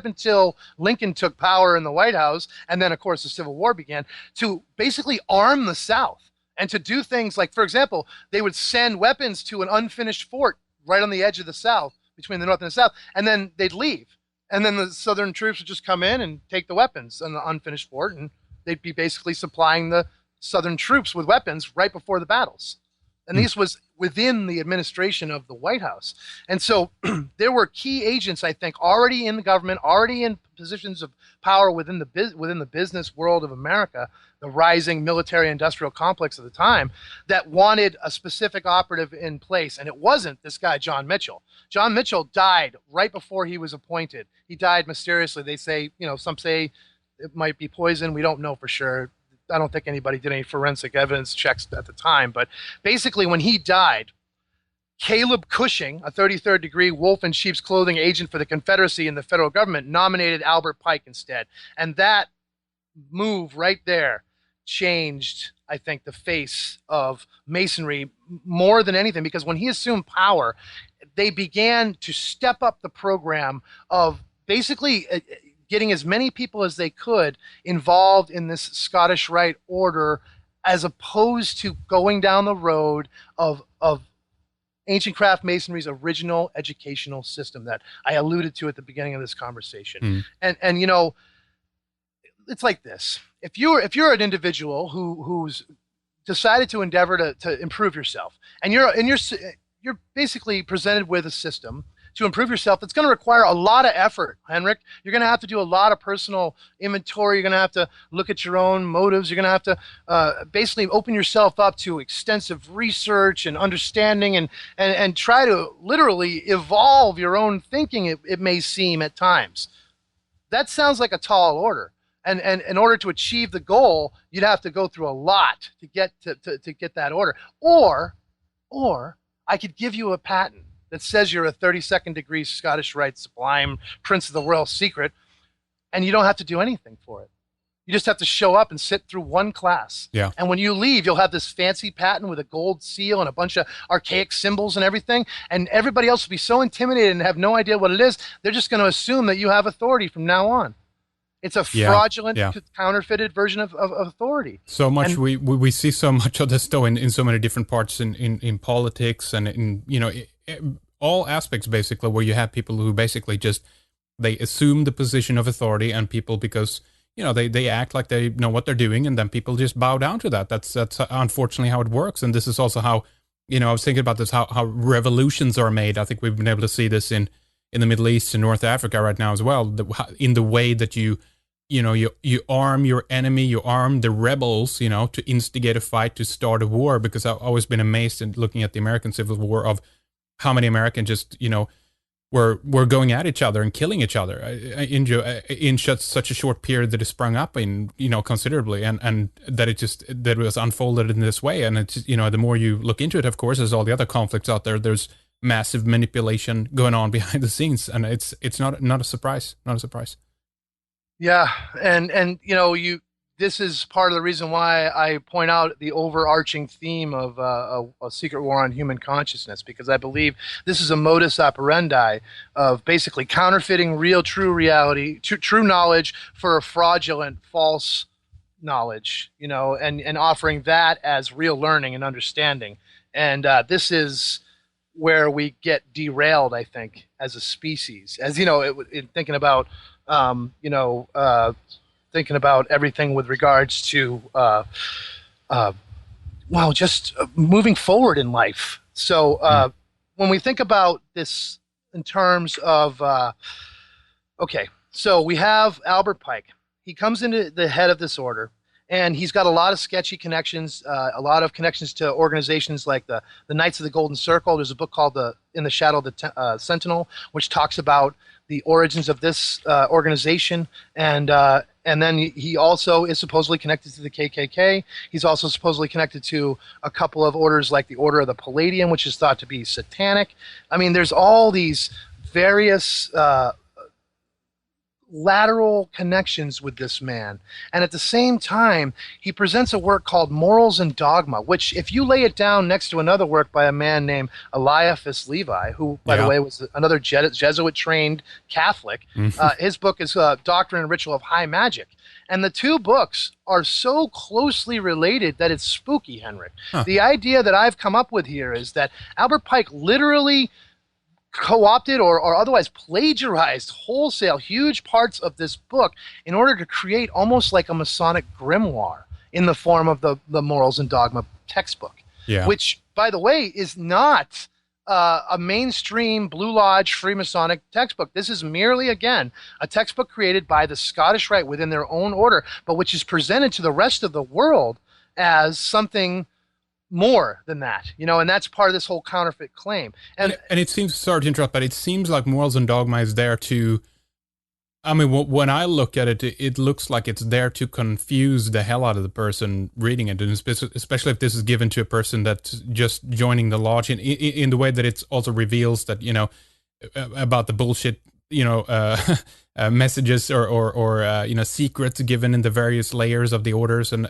until Lincoln took power in the White House, and then of course the Civil War began, to basically arm the South and to do things like, for example, they would send weapons to an unfinished fort right on the edge of the South, between the North and the South, and then they'd leave. And then the Southern troops would just come in and take the weapons on the unfinished fort, and they'd be basically supplying the Southern troops with weapons right before the battles. And this was within the administration of the White House. And so there were key agents, I think, already in the government, already in positions of power within the business world of America, the rising military-industrial complex of the time, that wanted a specific operative in place. And it wasn't this guy, John Mitchell. John Mitchell died right before he was appointed. He died mysteriously. They say, some say it might be poison. We don't know for sure. I don't think anybody did any forensic evidence checks at the time. But basically, when he died, Caleb Cushing, a 33rd degree wolf in sheep's clothing agent for the Confederacy in the federal government, nominated Albert Pike instead. And that move right there changed, I think, the face of Masonry more than anything, because when he assumed power, they began to step up the program of basically getting as many people as they could involved in this Scottish Rite order, as opposed to going down the road of Ancient Craft Masonry's original educational system that I alluded to at the beginning of this conversation. And it's like this: if you're an individual who's decided to endeavor to improve yourself, and you're basically presented with a system to improve yourself, it's going to require a lot of effort, Henrik. You're going to have to do a lot of personal inventory. You're going to have to look at your own motives. You're going to have to basically open yourself up to extensive research and understanding, and try to literally evolve your own thinking, it may seem at times. That sounds like a tall order. And in order to achieve the goal, you'd have to go through a lot to get to get that order. Or I could give you a patent that says you're a 32nd degree Scottish Rite Sublime Prince of the Royal Secret, and you don't have to do anything for it. You just have to show up and sit through one class. Yeah. And when you leave, you'll have this fancy patent with a gold seal and a bunch of archaic symbols and everything, and everybody else will be so intimidated and have no idea what it is, they're just going to assume that you have authority from now on. It's a fraudulent, counterfeited version of authority. So much, we see so much of this though in so many different parts in politics and in all aspects, basically, where you have people who basically just, they assume the position of authority, and people, because they act like they know what they're doing, and then people just bow down to that. That's unfortunately how it works. And this is also how, I was thinking about this, how revolutions are made. I think we've been able to see this in the Middle East and North Africa right now as well, in the way that you arm your enemy, you arm the rebels, to instigate a fight, to start a war. Because I've always been amazed in looking at the American Civil War of how many Americans just, were going at each other and killing each other in such a short period that it sprung up in, considerably, and that it was unfolded in this way. And it's, the more you look into it, of course, there's all the other conflicts out there. There's massive manipulation going on behind the scenes, and it's not a surprise. Yeah, and this is part of the reason why I point out the overarching theme of a secret war on human consciousness, because I believe this is a modus operandi of basically counterfeiting true reality, true knowledge for a fraudulent, false knowledge, and offering that as real learning and understanding. And this is where we get derailed, I think, as a species. As thinking about thinking about everything with regards to, just moving forward in life. So when we think about this in terms of, So we have Albert Pike. He comes into the head of this order, and he's got a lot of sketchy connections, a lot of connections to organizations like the Knights of the Golden Circle. There's a book called In the Shadow of the Sentinel, which talks about the origins of this organization, and then he also is supposedly connected to the KKK. He's also supposedly connected to a couple of orders like the Order of the Palladium, which is thought to be satanic. I mean, there's all these various lateral connections with this man. And at the same time, he presents a work called Morals and Dogma, which if you lay it down next to another work by a man named Eliphas Levi, who, by the way, was another Jesuit-trained Catholic, his book is Doctrine and Ritual of High Magic. And the two books are so closely related that it's spooky, Henrik. Huh. The idea that I've come up with here is that Albert Pike literally co-opted or otherwise plagiarized wholesale huge parts of this book in order to create almost like a Masonic grimoire in the form of the Morals and Dogma textbook, which, by the way, is not a mainstream Blue Lodge Freemasonic textbook. This is merely, again, a textbook created by the Scottish Rite within their own order, but which is presented to the rest of the world as something more than that, and that's part of this whole counterfeit claim. And it seems, sorry to interrupt, but it seems like Morals and Dogma is there to, I mean, when I look at it, it looks like it's there to confuse the hell out of the person reading it, and especially if this is given to a person that's just joining the lodge in the way that it also reveals that, about the bullshit, messages or secrets given in the various layers of the orders and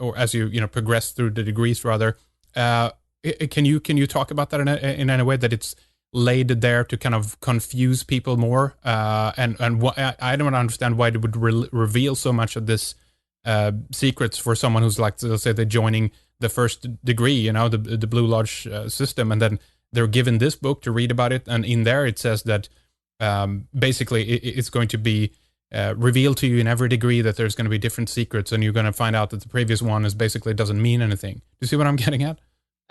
or as you progress through the degrees rather. Can you talk about that in any way that it's laid there to kind of confuse people more? And I don't understand why it would reveal so much of this secrets for someone who's like, let's say they're joining the first degree, the Blue Lodge system, and then they're given this book to read about it, and in there it says that basically it's going to be revealed to you in every degree that there's going to be different secrets, and you're going to find out that the previous one is basically doesn't mean anything. Do you see what I'm getting at?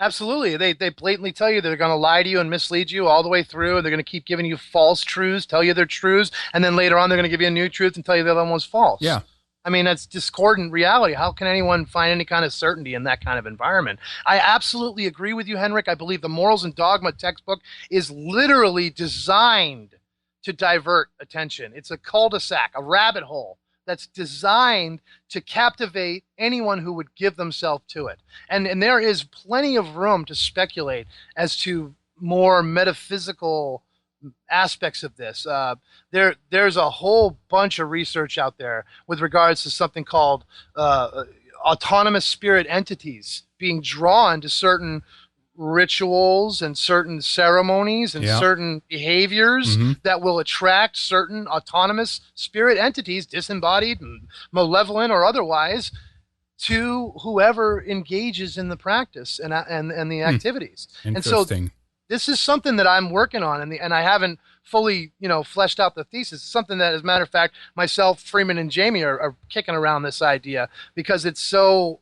Absolutely. They blatantly tell you they're going to lie to you and mislead you all the way through, and they're going to keep giving you false truths, tell you they're truths, and then later on they're going to give you a new truth and tell you the other one was false. Yeah. I mean, that's discordant reality. How can anyone find any kind of certainty in that kind of environment? I absolutely agree with you, Henrik. I believe the Morals and Dogma textbook is literally designed to divert attention. It's a cul-de-sac, a rabbit hole that's designed to captivate anyone who would give themselves to it. And there is plenty of room to speculate as to more metaphysical aspects of this. There's a whole bunch of research out there with regards to something called autonomous spirit entities being drawn to certain rituals and certain ceremonies and certain behaviors that will attract certain autonomous spirit entities, disembodied and malevolent or otherwise, to whoever engages in the practice and the activities. And so this is something that I'm working on, and I haven't fully, fleshed out the thesis. It's something that, as a matter of fact, myself, Freeman, and Jamie are kicking around this idea because it's so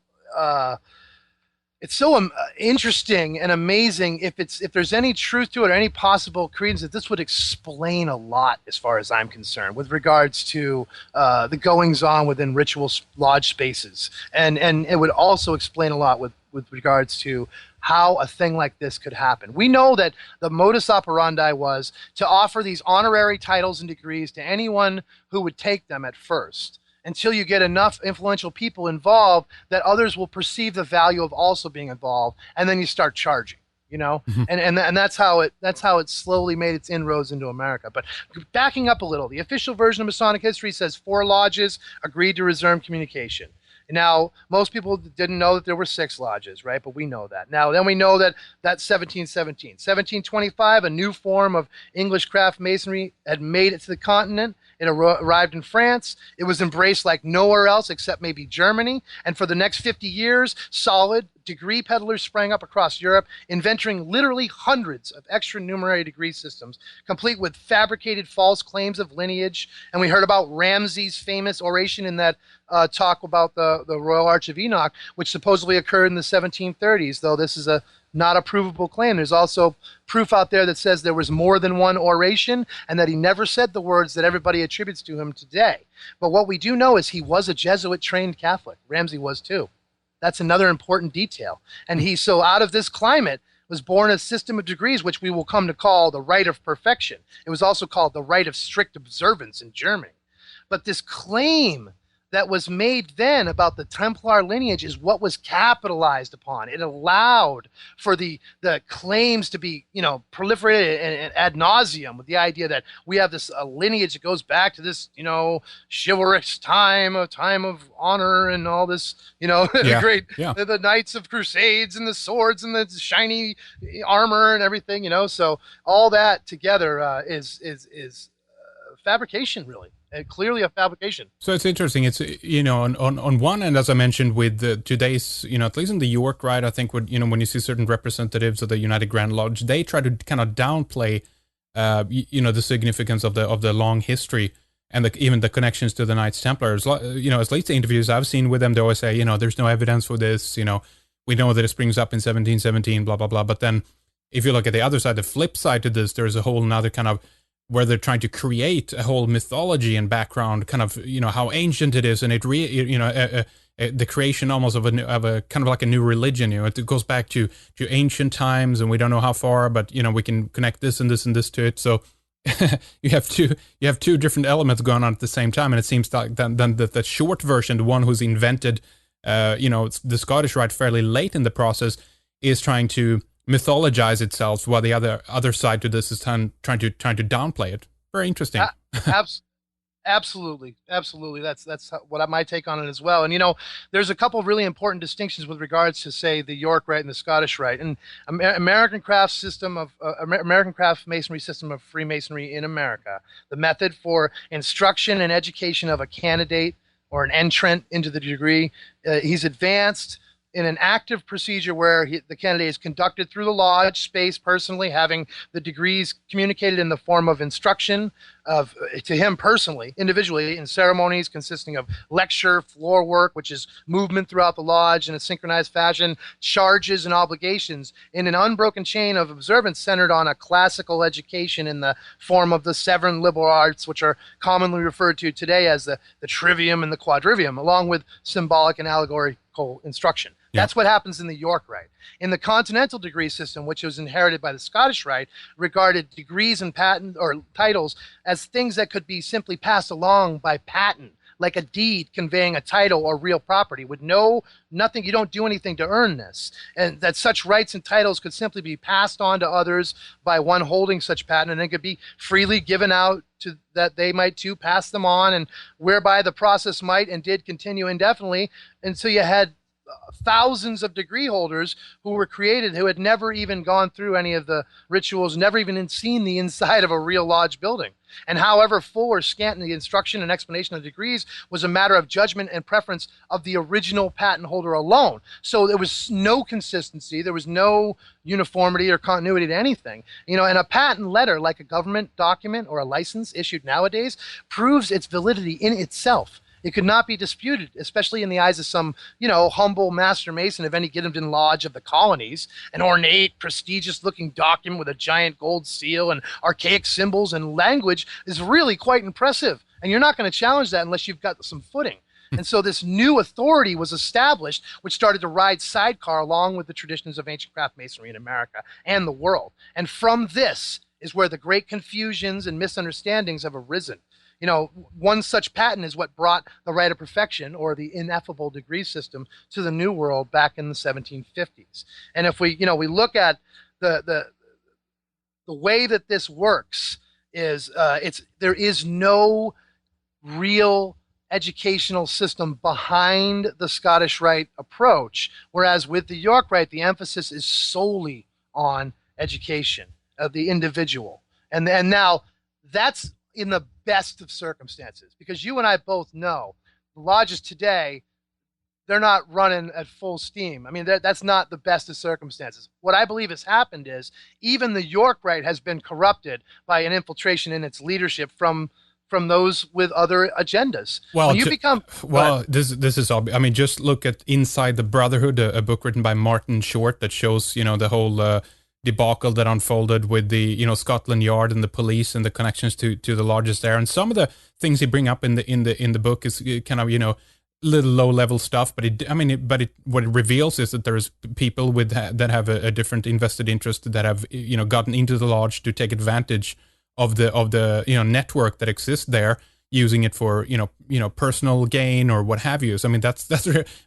interesting and amazing. If there's any truth to it or any possible credence, that this would explain a lot, as far as I'm concerned, with regards to the goings on within ritual lodge spaces, and it would also explain a lot with regards to how a thing like this could happen. We know that the modus operandi was to offer these honorary titles and degrees to anyone who would take them at first, until you get enough influential people involved that others will perceive the value of also being involved, and then you start charging, and that's how it slowly made its inroads into America. But backing up a little, the official version of Masonic history says 4 lodges agreed to resume communication. Now, most people didn't know that there were 6 lodges, right? But we know that. Now, then we know that that's 1717. 1725, a new form of English craft masonry had made it to the continent. It arrived in France. It was embraced like nowhere else except maybe Germany. And for the next 50 years, solid, degree peddlers sprang up across Europe, inventing literally hundreds of extranumerary degree systems, complete with fabricated false claims of lineage. And we heard about Ramsay's famous oration in that talk about the Royal Arch of Enoch, which supposedly occurred in the 1730s, though this is not a provable claim. There's also proof out there that says there was more than one oration and that he never said the words that everybody attributes to him today. But what we do know is he was a Jesuit-trained Catholic. Ramsay was too. That's another important detail. And so out of this climate was born a system of degrees, which we will come to call the rite of perfection. It was also called the rite of strict observance in Germany. But this claim that was made then about the Templar lineage is what was capitalized upon. It allowed for the claims to be, proliferated and ad nauseum, with the idea that we have this lineage that goes back to this, chivalrous time, a time of honor and all this, the Knights of Crusades and the swords and the shiny armor and everything, So all that together is fabrication, really. Clearly a fabrication. So it's interesting. It's, on one end, as I mentioned, with today's, at least in the York Rite, I think, when you see certain representatives of the United Grand Lodge, they try to kind of downplay, the significance of the long history and even the connections to the Knights Templars. At least the interviews I've seen with them, they always say, there's no evidence for this. We know that it springs up in 1717, blah, blah, blah. But then if you look at the other side, the flip side to this, there's a whole another kind of where they're trying to create a whole mythology and background, kind of, how ancient it is, and it the creation almost of a kind of like a new religion. It goes back to ancient times, and we don't know how far, but we can connect this and this and this to it. So you have two different elements going on at the same time, and it seems like then the short version, the one who's invented, the Scottish Rite fairly late in the process, is trying to mythologize itself, while the other side to this is trying to downplay it. Very interesting. Absolutely. That's what my take on it as well. And there's a couple of really important distinctions with regards to, say, the York Rite and the Scottish Rite. And American craft masonry system of Freemasonry in America, the method for instruction and education of a candidate or an entrant into the degree, he's advanced in an active procedure where the candidate is conducted through the lodge space personally, having the degrees communicated in the form of instruction to him personally, individually, in ceremonies consisting of lecture, floor work, which is movement throughout the lodge in a synchronized fashion, charges and obligations in an unbroken chain of observance centered on a classical education in the form of the 7 liberal arts, which are commonly referred to today as the trivium and the quadrivium, along with symbolic and allegorical instruction. Yeah. That's what happens in the York Rite. In the continental degree system, which was inherited by the Scottish Rite, regarded degrees and patent or titles as things that could be simply passed along by patent, like a deed conveying a title or real property with nothing. You don't do anything to earn this, and that such rights and titles could simply be passed on to others by one holding such patent, and it could be freely given out to that they might too pass them on, and whereby the process might and did continue indefinitely until you had thousands of degree holders who were created who had never even gone through any of the rituals, never even seen the inside of a real lodge building. And however full or scant the instruction and explanation of degrees was a matter of judgment and preference of the original patent holder alone. So there was no consistency, there was no uniformity or continuity to anything. And a patent letter, like a government document or a license issued nowadays, proves its validity in itself. It could not be disputed, especially in the eyes of some, humble master mason of any given lodge of the colonies. An ornate, prestigious-looking document with a giant gold seal and archaic symbols and language is really quite impressive. And you're not going to challenge that unless you've got some footing. And so this new authority was established, which started to ride sidecar along with the traditions of ancient craft masonry in America and the world. And from this is where the great confusions and misunderstandings have arisen. One such patent is what brought the rite of perfection, or the ineffable degree system, to the New World back in the 1750s. And if we look at the way that this works, is there is no real educational system behind the Scottish Rite approach, whereas with the York Rite, the emphasis is solely on education of the individual. And now that's in the best of circumstances, because you and I both know the lodges today they're not running at full steam. I mean, that's not the best of circumstances. What I believe has happened is even the York Rite has been corrupted by an infiltration in its leadership from those with other agendas. Well, When you become this is obvious. I mean, just look at Inside the Brotherhood, a book written by Martin Short that shows, you know, the whole debacle that unfolded with the, you know, Scotland Yard and the police and the connections to the lodges there. And some of the things he bring up in the book is kind of, you know, little low level stuff, but what it reveals is that there's people with that have a different invested interest that have, you know, gotten into the lodge to take advantage of the you know, network that exists there, using it for, you know, personal gain or what have you. So I mean, that's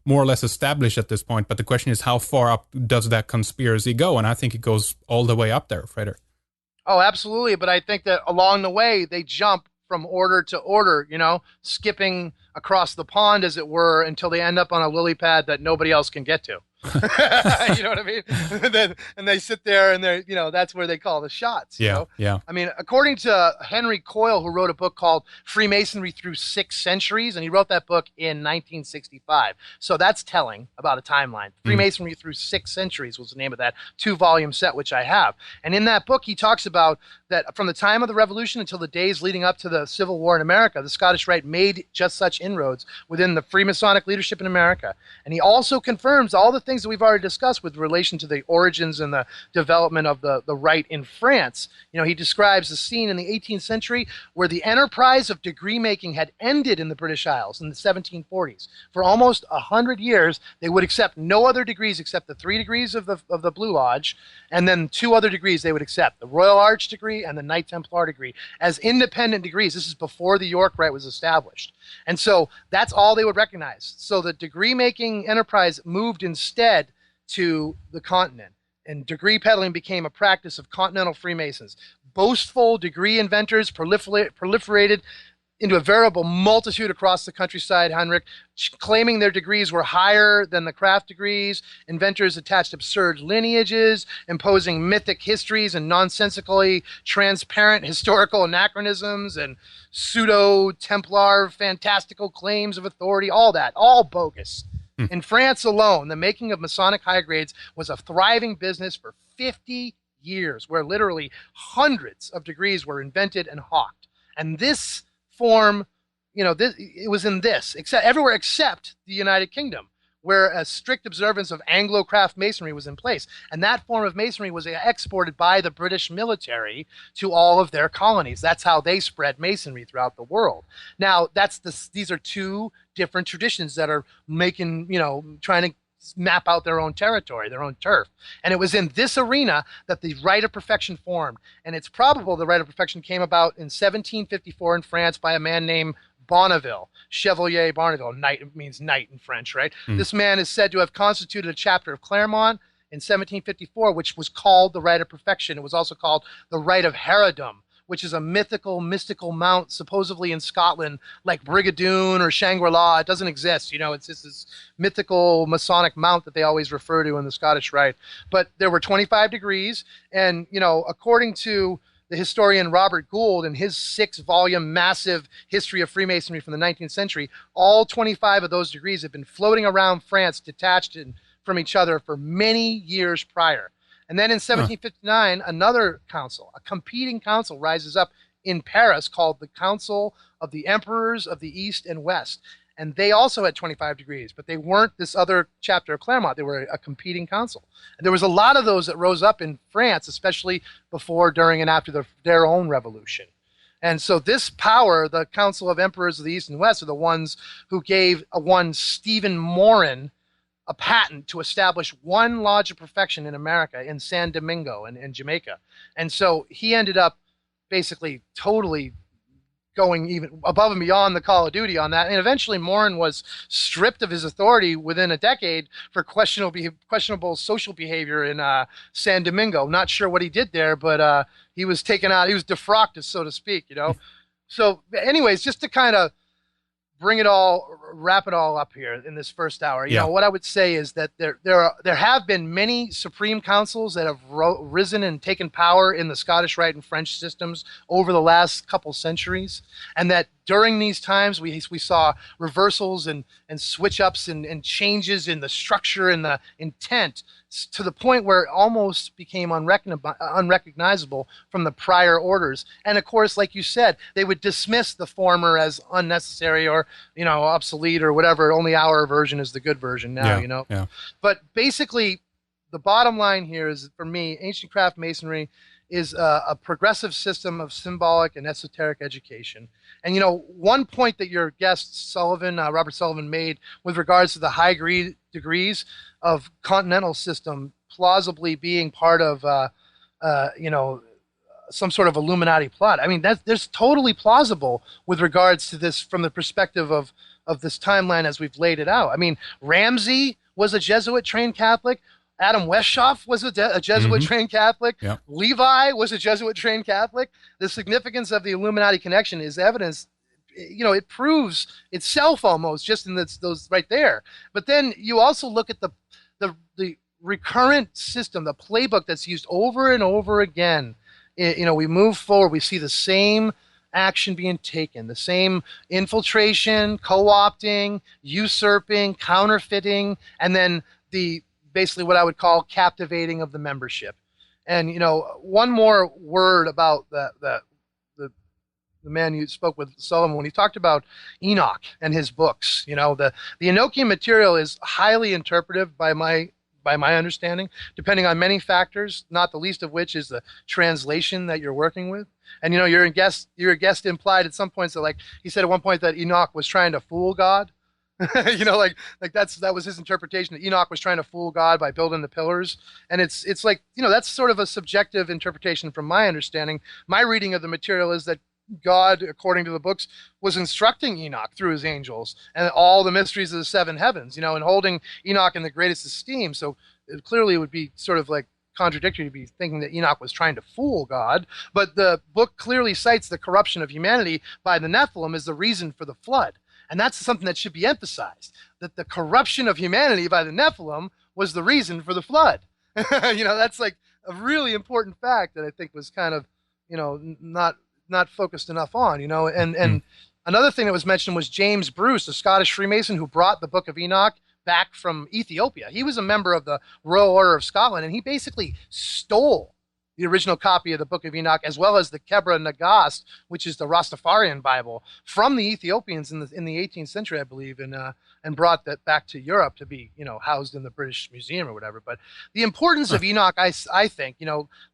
more or less established at this point. But the question is, how far up does that conspiracy go? And I think it goes all the way up there, Frater. Oh, absolutely. But I think that along the way, they jump from order to order, you know, skipping across the pond, as it were, until they end up on a lily pad that nobody else can get to. You know what I mean? and they sit there and they're, you know, that's where they call the shots. You know? Yeah. I mean, according to Henry Coyle, who wrote a book called Freemasonry Through 6 Centuries, and he wrote that book in 1965. So that's telling about a timeline. Freemasonry Through 6 Centuries was the name of that 2-volume set, which I have. And in that book, he talks about that from the time of the Revolution until the days leading up to the Civil War in America, the Scottish Rite made just such inroads within the Freemasonic leadership in America. And he also confirms all the things that we've already discussed with relation to the origins and the development of the Rite in France. You know, he describes the scene in the 18th century where the enterprise of degree making had ended in the British Isles in the 1740s. For almost 100 years, they would accept no other degrees except the 3 degrees of the Blue Lodge, and then 2 other degrees they would accept, the Royal Arch degree and the Knight Templar degree, as independent degrees. This is before the York Rite was established. And so that's all they would recognize. So the degree-making enterprise moved instead to the continent, and degree peddling became a practice of continental Freemasons. Boastful degree inventors proliferated into a veritable multitude across the countryside, Heinrich, claiming their degrees were higher than the craft degrees. Inventors attached absurd lineages, imposing mythic histories and nonsensically transparent historical anachronisms and pseudo-Templar fantastical claims of authority, all that, all bogus. In France alone, the making of Masonic high grades was a thriving business for 50 years, where literally hundreds of degrees were invented and hawked. And this form, you know, it was in this, everywhere except the United Kingdom, where a strict observance of Anglo-craft masonry was in place. And that form of masonry was exported by the British military to all of their colonies. That's how they spread masonry throughout the world. Now, these are 2 different traditions that are making, you know, trying to map out their own territory, their own turf. And it was in this arena that the Rite of Perfection formed. And it's probable the Rite of Perfection came about in 1754 in France by a man named Bonneville, Chevalier Bonneville. Knight means knight in French, right? This man is said to have constituted a chapter of Claremont in 1754, which was called the Rite of Perfection. It was also called the Rite of Herodom, which is a mystical mount supposedly in Scotland, like Brigadoon or Shangri-La. It doesn't exist. You know, it's just this mythical Masonic mount that they always refer to in the Scottish Rite. But there were 25 degrees, and, you know, according to the historian Robert Gould in his 6-volume massive history of Freemasonry from the 19th century, all 25 of those degrees have been floating around France, detached from each other for many years prior. And then in 1759, another council, a competing council, rises up in Paris called the Council of the Emperors of the East and West. And they also had 25 degrees, but they weren't this other chapter of Claremont. They were a competing council. And there was a lot of those that rose up in France, especially before, during, and after their own revolution. And so this power, the Council of Emperors of the East and West, are the ones who gave one Stephen Morin a patent to establish one Lodge of Perfection in America, in San Domingo in Jamaica. And so he ended up basically totally going even above and beyond the call of duty on that. And eventually Morin was stripped of his authority within a decade for questionable social behavior in San Domingo. Not sure what he did there, but he was taken out. He was defrocked, so to speak, you know. So anyways, just to kind of wrap it all up here in this first hour. You know, what I would say is that there have been many supreme councils that have risen and taken power in the Scottish Rite and French systems over the last couple centuries, and that during these times, we saw reversals and switch ups and changes in the structure and the intent to the point where it almost became unrecognizable from the prior orders. And of course, like you said, they would dismiss the former as unnecessary or, obsolete or whatever. Only our version is the good version now, Yeah. But basically, the bottom line here is, for me, ancient craft masonry is a progressive system of symbolic and esoteric education. And, one point that your guest, Robert Sullivan, made with regards to the high degrees of continental system plausibly being part of, some sort of Illuminati plot. I mean, there's totally plausible with regards to this from the perspective of this timeline as we've laid it out. I mean, Ramsey was a Jesuit-trained Catholic. Adam Westhoff was a Jesuit-trained Catholic. Yep. Levi was a Jesuit-trained Catholic. The significance of the Illuminati connection is evidence. It proves itself almost just in those right there. But then you also look at the recurrent system, the playbook that's used over and over again. We move forward. We see the same action being taken, the same infiltration, co-opting, usurping, counterfeiting, and then basically what I would call captivating of the membership. And, one more word about the man you spoke with, Sullivan, when he talked about Enoch and his books. The Enochian material is highly interpretive by my understanding, depending on many factors, not the least of which is the translation that you're working with. And, your guest implied at some points that, like, he said at one point that Enoch was trying to fool God. That was his interpretation, that Enoch was trying to fool God by building the pillars. And it's like, that's sort of a subjective interpretation from my understanding. My reading of the material is that God, according to the books, was instructing Enoch through his angels and all the mysteries of the seven heavens, and holding Enoch in the greatest esteem. So it clearly would be sort of like contradictory to be thinking that Enoch was trying to fool God. But the book clearly cites the corruption of humanity by the Nephilim as the reason for the flood. And that's something that should be emphasized, that the corruption of humanity by the Nephilim was the reason for the flood. That's like a really important fact that I think was kind of, not focused enough on, and another thing that was mentioned was James Bruce, a Scottish Freemason who brought the Book of Enoch back from Ethiopia. He was a member of the Royal Order of Scotland, and he basically stole the original copy of the Book of Enoch, as well as the Kebra Nagast, which is the Rastafarian Bible, from the Ethiopians in the 18th century, I believe, and brought that back to Europe to be, housed in the British Museum or whatever. But the importance of Enoch, I think,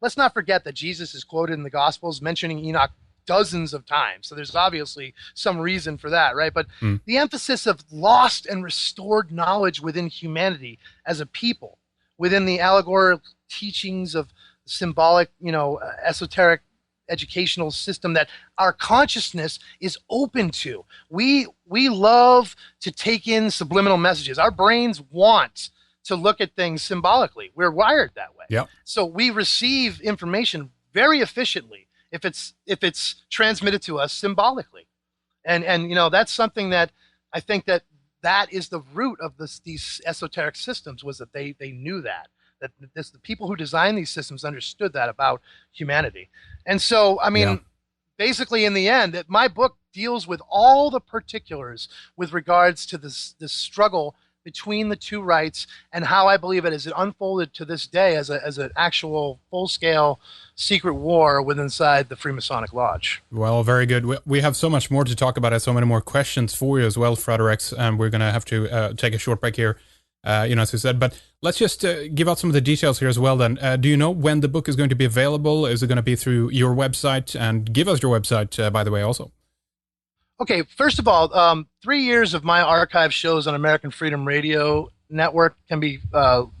let's not forget that Jesus is quoted in the Gospels mentioning Enoch dozens of times. So there's obviously some reason for that, right? But the emphasis of lost and restored knowledge within humanity as a people, within the allegorical teachings of symbolic, esoteric educational system that our consciousness is open to. We love to take in subliminal messages. Our brains want to look at things symbolically. We're wired that way. Yep. So we receive information very efficiently if it's transmitted to us symbolically. And that's something that I think that is the root of these esoteric systems, was that they knew that the people who designed these systems understood that about humanity. And so, basically in the end, that my book deals with all the particulars with regards to this struggle between the two rights, and how I believe it is unfolded to this day as an actual full-scale secret war inside the Freemasonic Lodge. Well, very good. We have so much more to talk about, and so many more questions for you as well, Frater, and we're going to have to take a short break here, as you said. But let's just give out some of the details here as well then. Do you know when the book is going to be available? Is it going to be through your website? And give us your website, by the way, also. Okay, first of all, 3 years of my archive shows on American Freedom Radio Network can be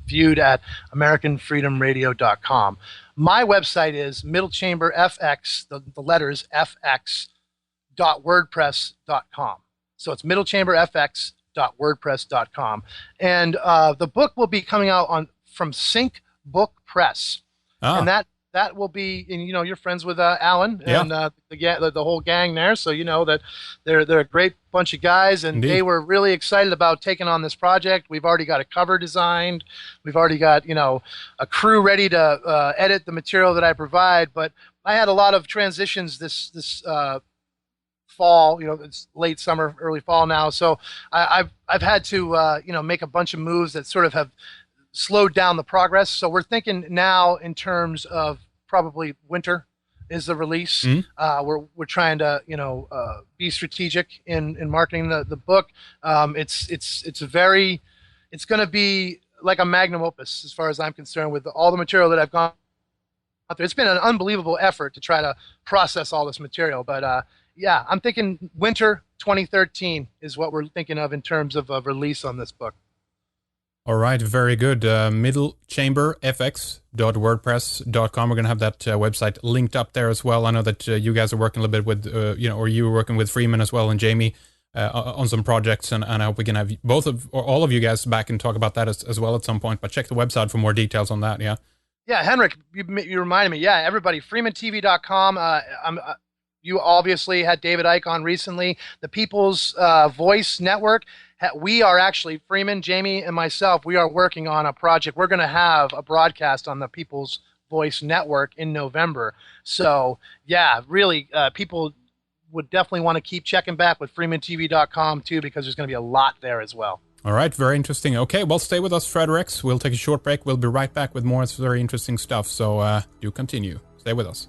viewed at AmericanFreedomRadio.com. My website is middlechamberfx, the letters fx.wordpress.com. So it's middlechamberfx.wordpress.com. And the book will be coming out from Sync Book Press. And that will be, and you're friends with Alan and the whole gang there, so you know that they're a great bunch of guys, and Indeed. They were really excited about taking on this project. We've already got a cover designed, we've already got a crew ready to edit the material that I provide. But I had a lot of transitions this fall. It's late summer, early fall now. So I've had to make a bunch of moves that sort of have slowed down the progress. So we're thinking now in terms of probably winter is the release. We're trying to be strategic in marketing the book. It's going to be like a magnum opus as far as I'm concerned, with all the material that I've gone through. It's been an unbelievable effort to try to process all this material, but yeah, I'm thinking winter 2013 is what we're thinking of in terms of a release on this book. All right, very good. middlechamberfx.wordpress.com. We're going to have that website linked up there as well. I know that you guys are working a little bit with, or you were working with Freeman as well, and Jamie on some projects, and I hope we can have all of you guys back and talk about that as well at some point. But check the website for more details on that. Yeah. Yeah, Henrik, you reminded me. Yeah, everybody, freemantv.com. You obviously had David Icke on recently. The People's Voice Network. We are actually, Freeman, Jamie, and myself, we are working on a project. We're going to have a broadcast on the People's Voice Network in November. So, yeah, really, people would definitely want to keep checking back with freemantv.com too, because there's going to be a lot there as well. All right, very interesting. Okay, well, stay with us, Frater. We'll take a short break. We'll be right back with more very interesting stuff, so do continue. Stay with us.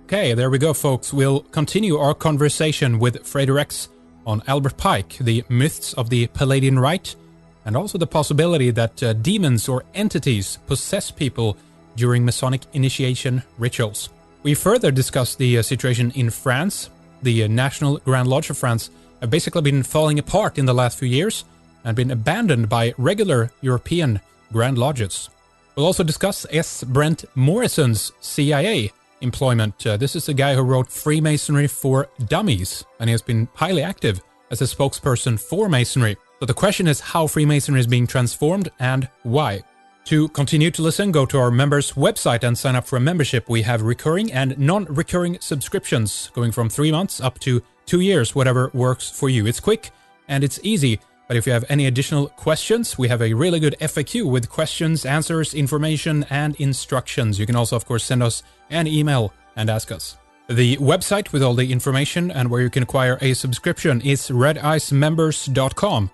Okay, there we go, folks. We'll continue our conversation with Frater on Albert Pike, the myths of the Palladian Rite, and also the possibility that demons or entities possess people during Masonic initiation rituals. We further discuss the situation in France. The National Grand Lodge of France have basically been falling apart in the last few years and been abandoned by regular European Grand Lodges. We'll also discuss S. Brent Morrison's CIA employment. This is the guy who wrote Freemasonry for Dummies, and he has been highly active as a spokesperson for Masonry. So the question is how Freemasonry is being transformed and why. To continue to listen, go to our members' website and sign up for a membership. We have recurring and non-recurring subscriptions going from 3 months up to 2 years, whatever works for you. It's quick and it's easy. But if you have any additional questions, we have a really good FAQ with questions, answers, information, and instructions. You can also, of course, send us an email and ask us. The website with all the information and where you can acquire a subscription is redicemembers.com.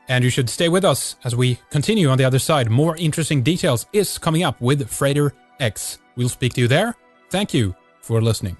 And you should stay with us as we continue on the other side. More interesting details is coming up with Frater X. We'll speak to you there. Thank you for listening.